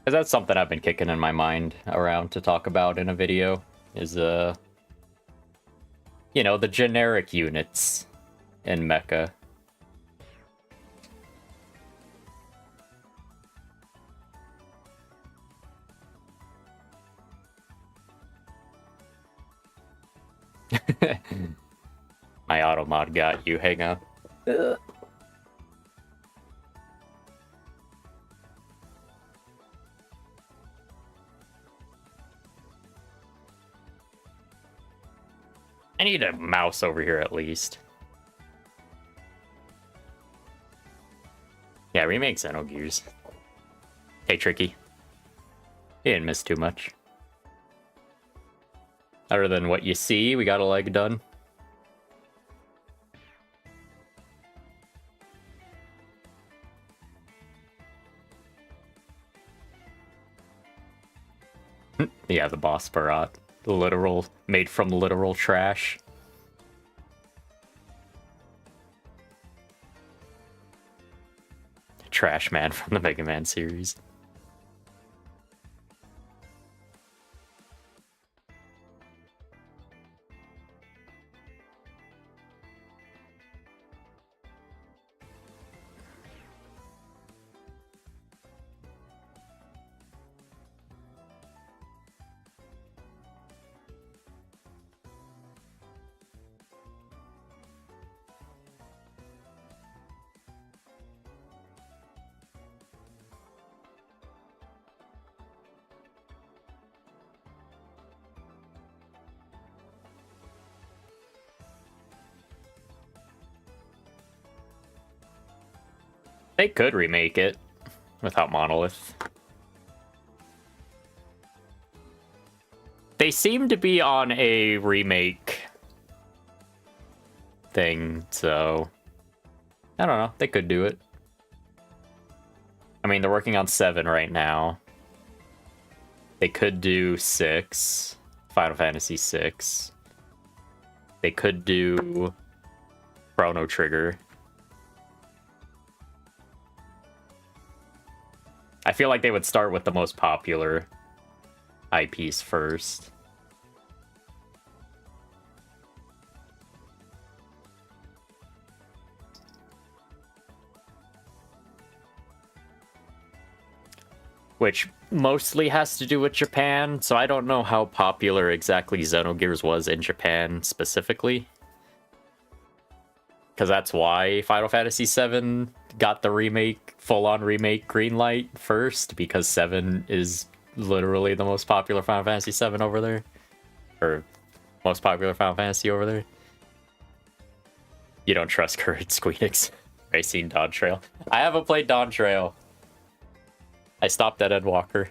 Because that's something I've been kicking in my mind around to talk about in a video, is, you know, the generic units in Mecha. My auto mod got you, hang on. I need a mouse over here at least. Yeah, remake Xenogears. Hey, Tricky. He didn't miss too much. Other than what you see, we got a leg done. Yeah, the boss Barat. Literal, made from literal trash. Trash Man from the Mega Man series. They could remake it without Monolith. They seem to be on a remake thing, so I don't know. They could do it. I mean, they're working on 7 right now. They could do 6, Final Fantasy 6. They could do Chrono Trigger. I feel like they would start with the most popular IPs first. Which mostly has to do with Japan, so I don't know how popular exactly Xenogears was in Japan specifically. Because that's why Final Fantasy VII got the remake, full-on remake greenlight first, because 7 is literally the most popular Final Fantasy VII over there. Or most popular Final Fantasy over there. You don't trust Courage Squeenix. Racing Dawn Trail. I haven't played Dawn Trail. I stopped at Endwalker.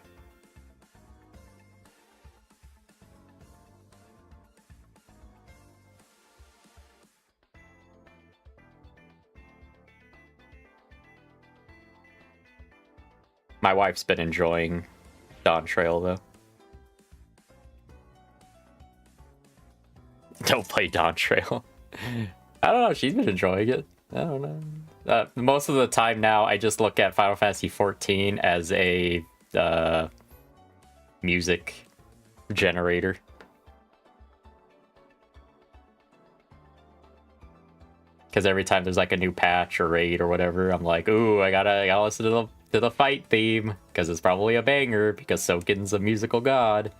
My wife's been enjoying Dawn Trail, though. Don't play Dawn Trail. I don't know, she's been enjoying it. I don't know. Most of the time now, I just look at Final Fantasy XIV as a music generator. Because every time there's like a new patch or raid or whatever, I'm like, ooh, I gotta listen to the fight theme, because it's probably a banger, because Soken's a musical god.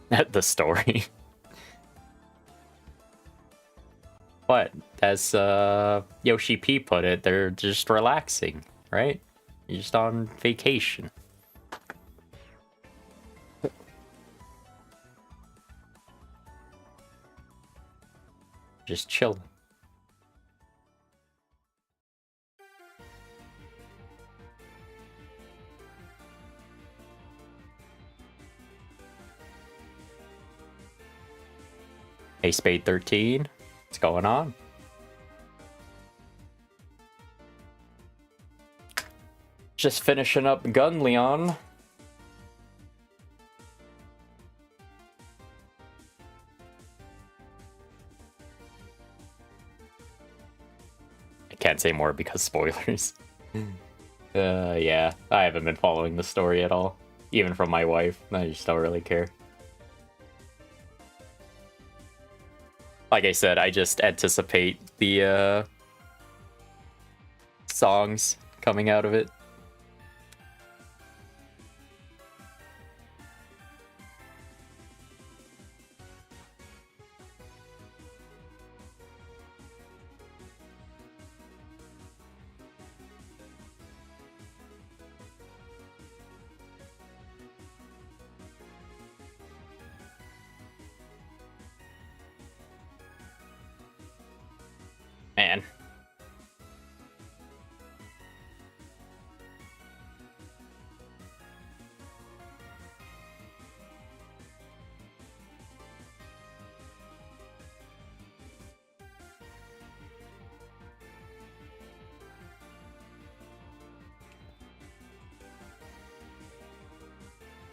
The story. But as Yoshi P put it, they're just relaxing, right? You're just on vacation. Just chill. Hey, Spade 13. What's going on? Just finishing up Gunleon. I can't say more because spoilers. Yeah, I haven't been following the story at all. Even from my wife, I just don't really care. Like I said, I just anticipate the songs coming out of it. Man.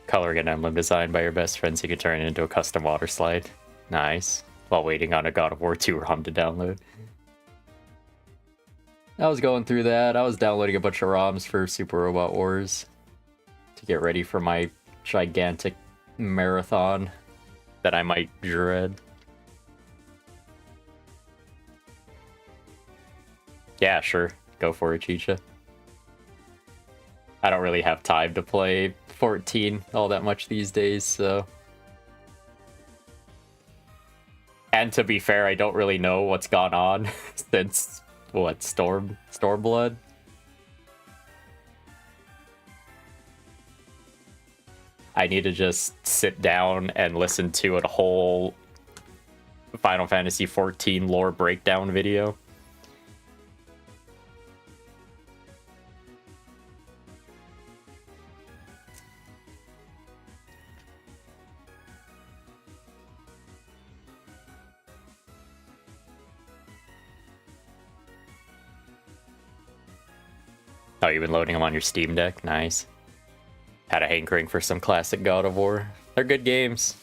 Coloring an emblem designed by your best friend so you can turn it into a custom water slide. Nice. While waiting on a God of War 2 ROM to download. I was going through that. I was downloading a bunch of ROMs for Super Robot Wars to get ready for my gigantic marathon that I might dread. Yeah, sure. Go for it, Chicha. I don't really have time to play 14 all that much these days, so... And to be fair, I don't really know what's gone on since, what, Stormblood? I need to just sit down and listen to a whole Final Fantasy XIV lore breakdown video. Oh, you've been loading them on your Steam Deck? Nice. Had a hankering for some classic God of War. They're good games.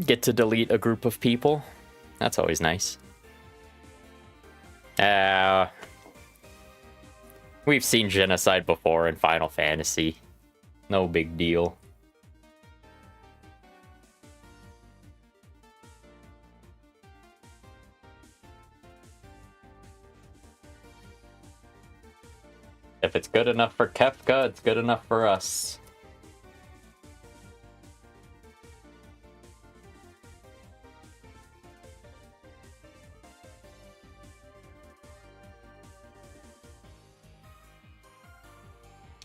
Get to delete a group of people. That's always nice. We've seen genocide before in Final Fantasy. No big deal. If it's good enough for Kefka, it's good enough for us.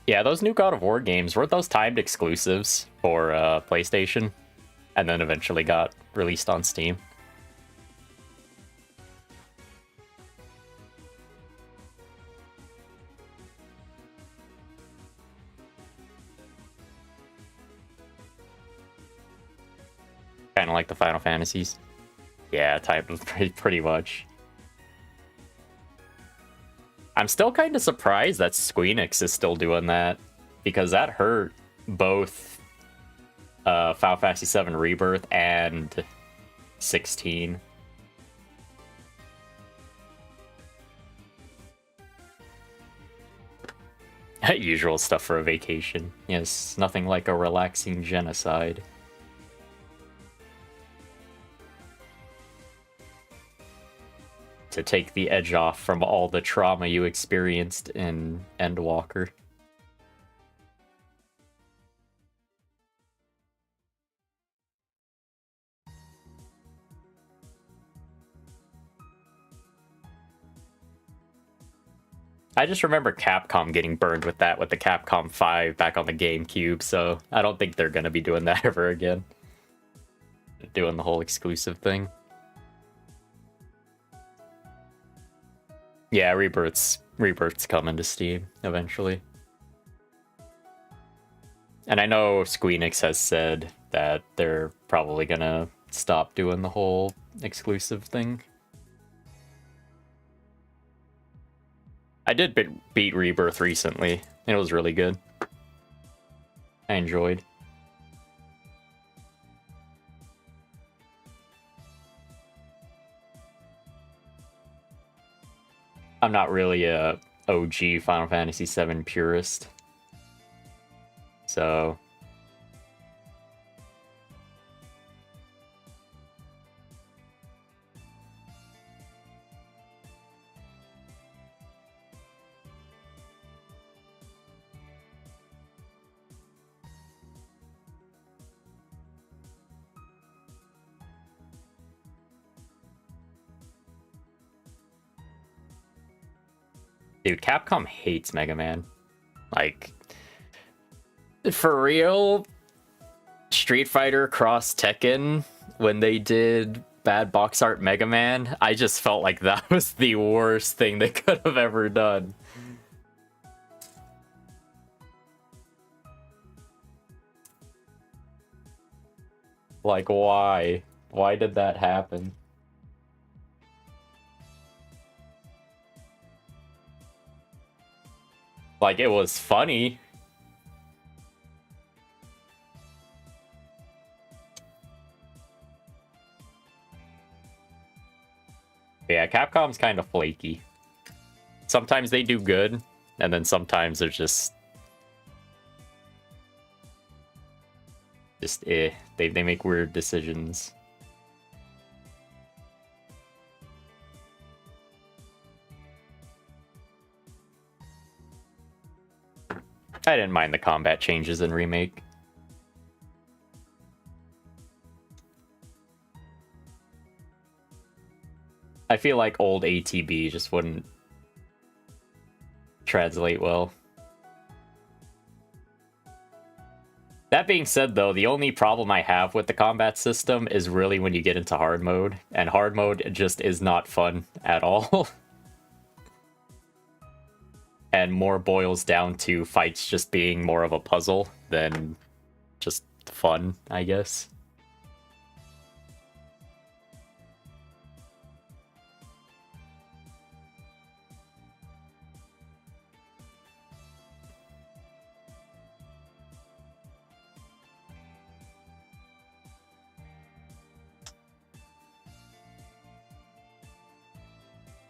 Yeah, those new God of War games, weren't those timed exclusives for PlayStation? And then eventually got released on Steam? Kind of like the Final Fantasies. Yeah, timed pretty much. I'm still kind of surprised that Squeenix is still doing that, because that hurt both Final Fantasy VII Rebirth and 16. Usual stuff for a vacation. Yes, nothing like a relaxing genocide. To take the edge off from all the trauma you experienced in Endwalker. I just remember Capcom getting burned with that with the Capcom 5 back on the GameCube, so I don't think they're gonna be doing that ever again. Doing the whole exclusive thing. Yeah, Rebirth's coming to Steam eventually. And I know Squeenix has said that they're probably gonna stop doing the whole exclusive thing. I did beat Rebirth recently, and it was really good. I enjoyed. I'm not really a OG Final Fantasy VII purist. So dude, Capcom hates Mega Man. Like, for real, Street Fighter cross Tekken, when they did bad box art Mega Man, I just felt like that was the worst thing they could have ever done. Like, why? Why did that happen? Like, it was funny. Yeah, Capcom's kind of flaky. Sometimes they do good, and then sometimes they're just eh. They make weird decisions. I didn't mind the combat changes in Remake. I feel like old ATB just wouldn't translate well. That being said, though, the only problem I have with the combat system is really when you get into hard mode, and hard mode just is not fun at all. And more boils down to fights just being more of a puzzle than just fun, I guess.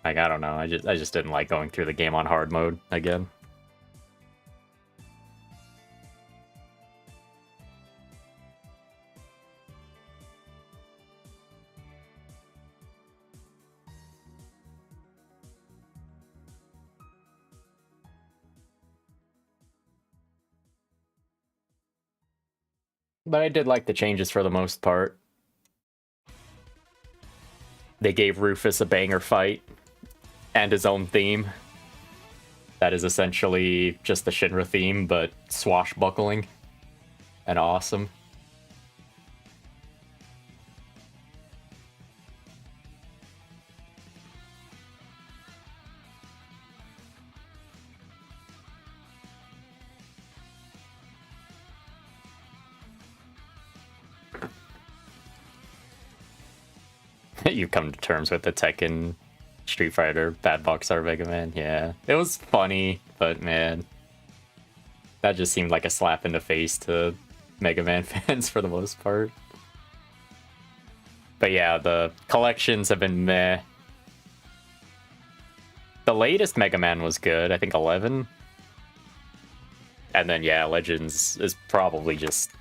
Like, I don't know. I just didn't like going through the game on hard mode again. But I did like the changes for the most part. They gave Rufus a banger fight and his own theme. That is essentially just the Shinra theme, but swashbuckling and awesome. You come to terms with the Tekken, Street Fighter, Bad Box Art Mega Man. Yeah, it was funny, but man, that just seemed like a slap in the face to Mega Man fans for the most part. But yeah, the collections have been meh. The latest Mega Man was good, I think 11. And then yeah, Legends is probably just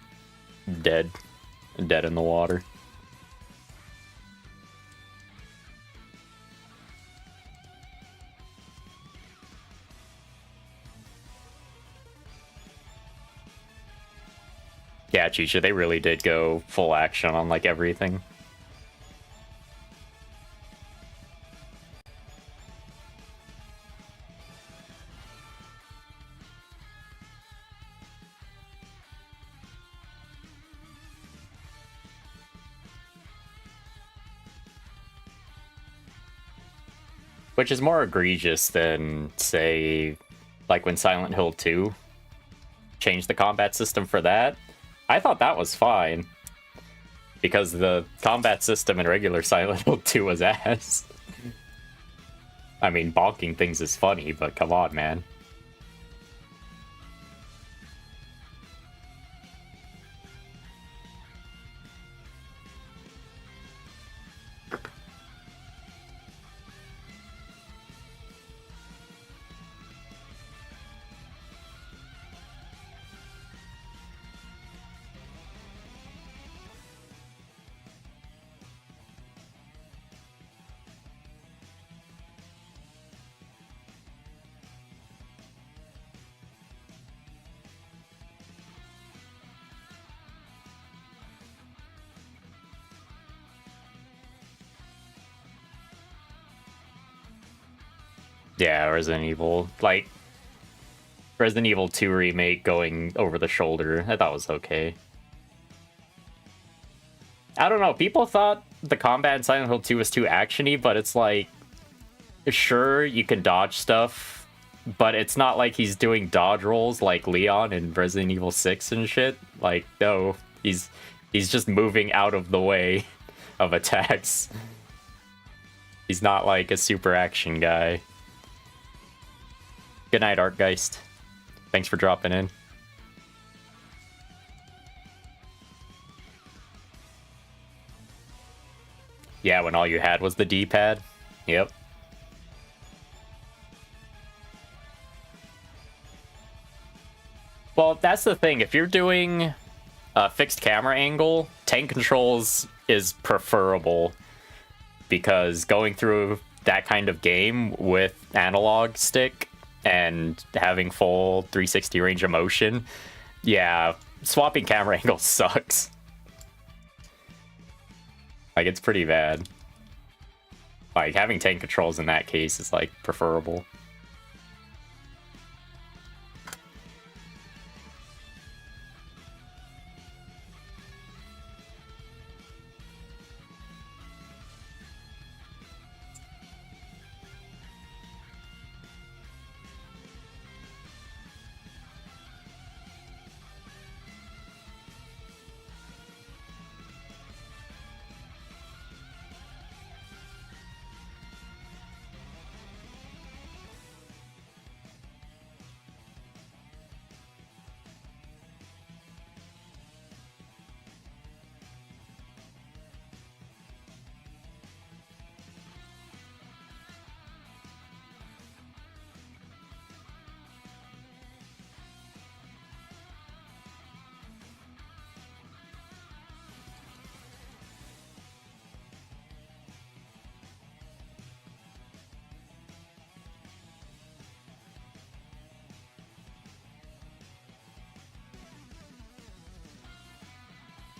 dead in the water. Yeah, Chicha, they really did go full action on like everything. Which is more egregious than, say, like when Silent Hill 2 changed the combat system for that. I thought that was fine, because the combat system in regular Silent Hill 2 was ass. I mean, bonking things is funny, but come on, man. Yeah, Resident Evil. Like, Resident Evil 2 Remake going over the shoulder, I thought was okay. I don't know, people thought the combat in Silent Hill 2 was too actiony, but it's like, sure, you can dodge stuff, but it's not like he's doing dodge rolls like Leon in Resident Evil 6 and shit. Like, no, he's just moving out of the way of attacks. He's not like a super action guy. Good night, Artgeist. Thanks for dropping in. Yeah, when all you had was the D-pad. Yep. Well, that's the thing. If you're doing a fixed camera angle, tank controls is preferable, because going through that kind of game with analog stick and having full 360 range of motion, yeah, swapping camera angles sucks. Like, it's pretty bad. Like, having tank controls in that case is, like, preferable.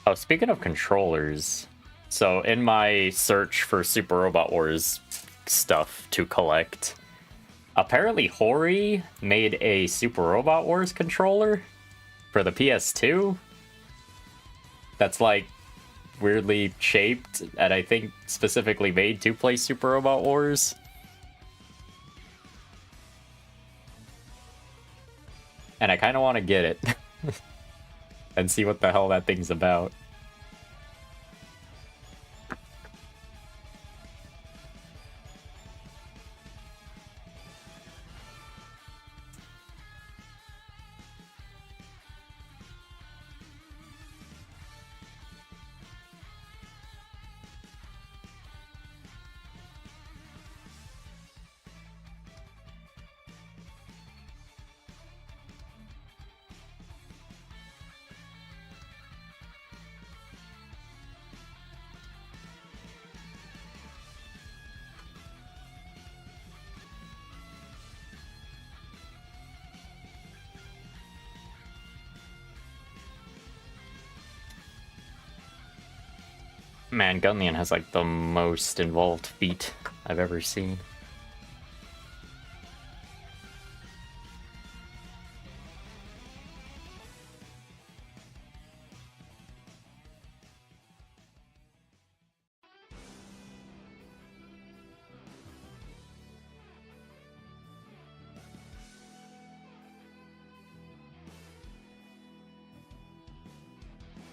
Oh, speaking of controllers, so in my search for Super Robot Wars stuff to collect, apparently Hori made a Super Robot Wars controller for the PS2 that's like weirdly shaped and I think specifically made to play Super Robot Wars. And I kind of want to get it. And see what the hell that thing's about. Man, Gunleon has like the most involved feet I've ever seen.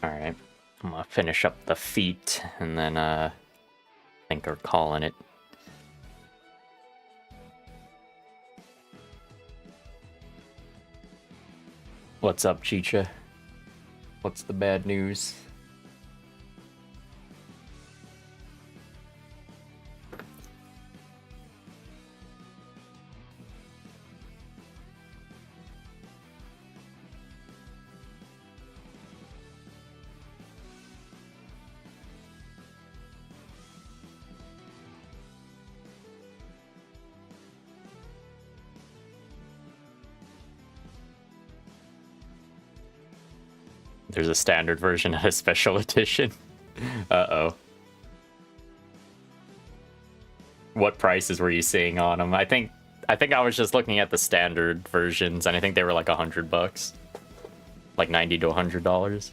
Alright, I'm gonna finish up the feet and then I think we're calling it. What's up, Chicha? What's the bad news? There's a standard version and a special edition. Uh-oh. What prices were you seeing on them? I think I think I was just looking at the standard versions, and I think they were like $100, like $90 to $100.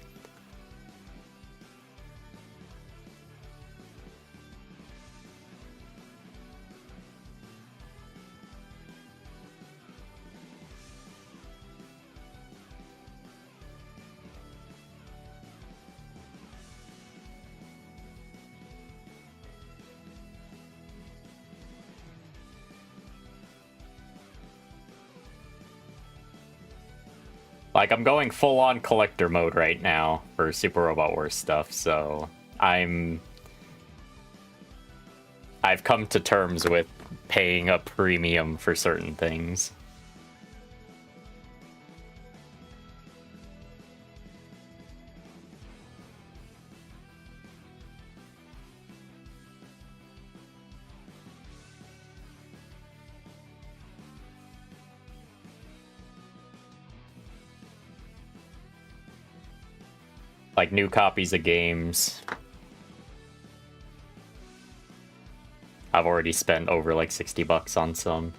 Like, I'm going full-on collector mode right now for Super Robot Wars stuff, so I've come to terms with paying a premium for certain things. Like, new copies of games. I've already spent over like $60 on some.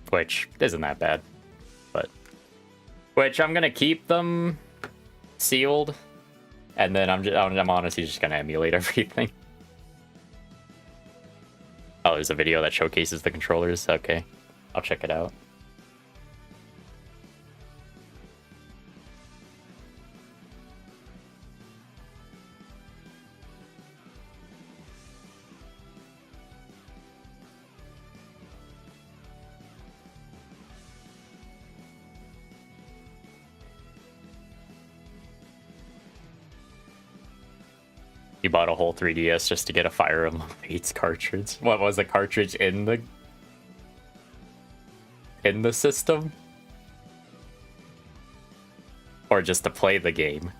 Which isn't that bad, but... Which, I'm gonna keep them sealed, and then I'm honestly just gonna emulate everything. Oh, there's a video that showcases the controllers? Okay. I'll check it out. You bought a whole 3DS just to get a Fire Emblem Fates cartridge. What was the cartridge in the system? Or just to play the game?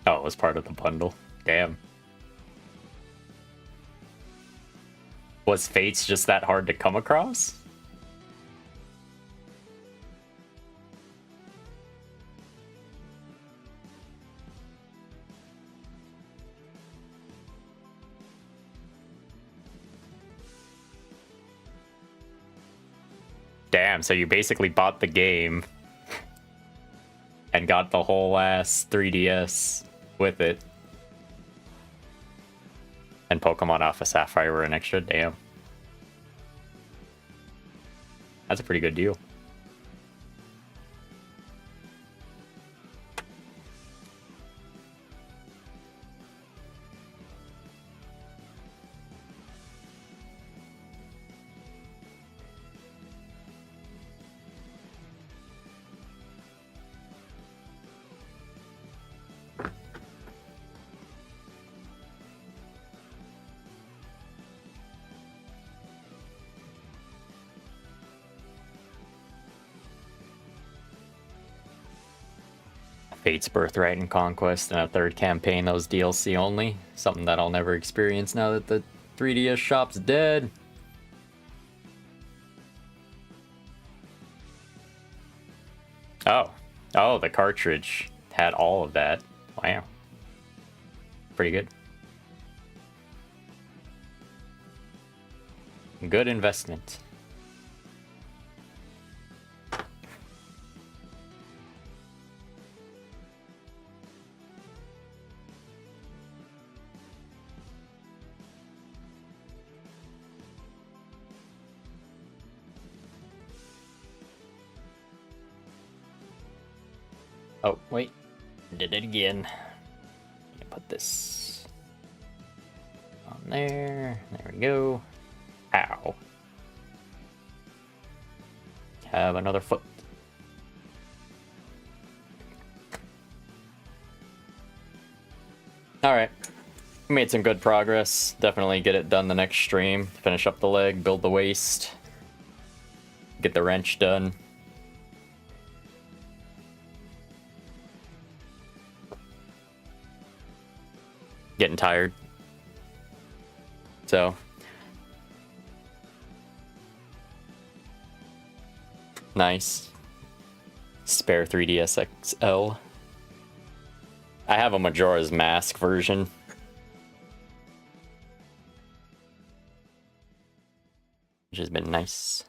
Oh, it was part of the bundle. Damn. Was Fates just that hard to come across? Damn, so you basically bought the game and got the whole ass 3DS with it. And Pokemon Alpha Sapphire were an extra. Damn. That's a pretty good deal. Fate's Birthright and Conquest and a third campaign that was DLC only. Something that I'll never experience now that the 3DS shop's dead. Oh. Oh, the cartridge had all of that. Wow. Pretty good. Good investment. Oh, wait. Did it again. Put this on there. There we go. Ow. Have another foot. Alright. We made some good progress. Definitely get it done the next stream. Finish up the leg, build the waist, get the wrench done. Getting tired. So. Nice. Spare 3DS XL. I have a Majora's Mask version. Which has been nice.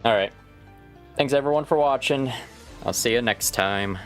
Alright. Thanks everyone for watching. I'll see you next time.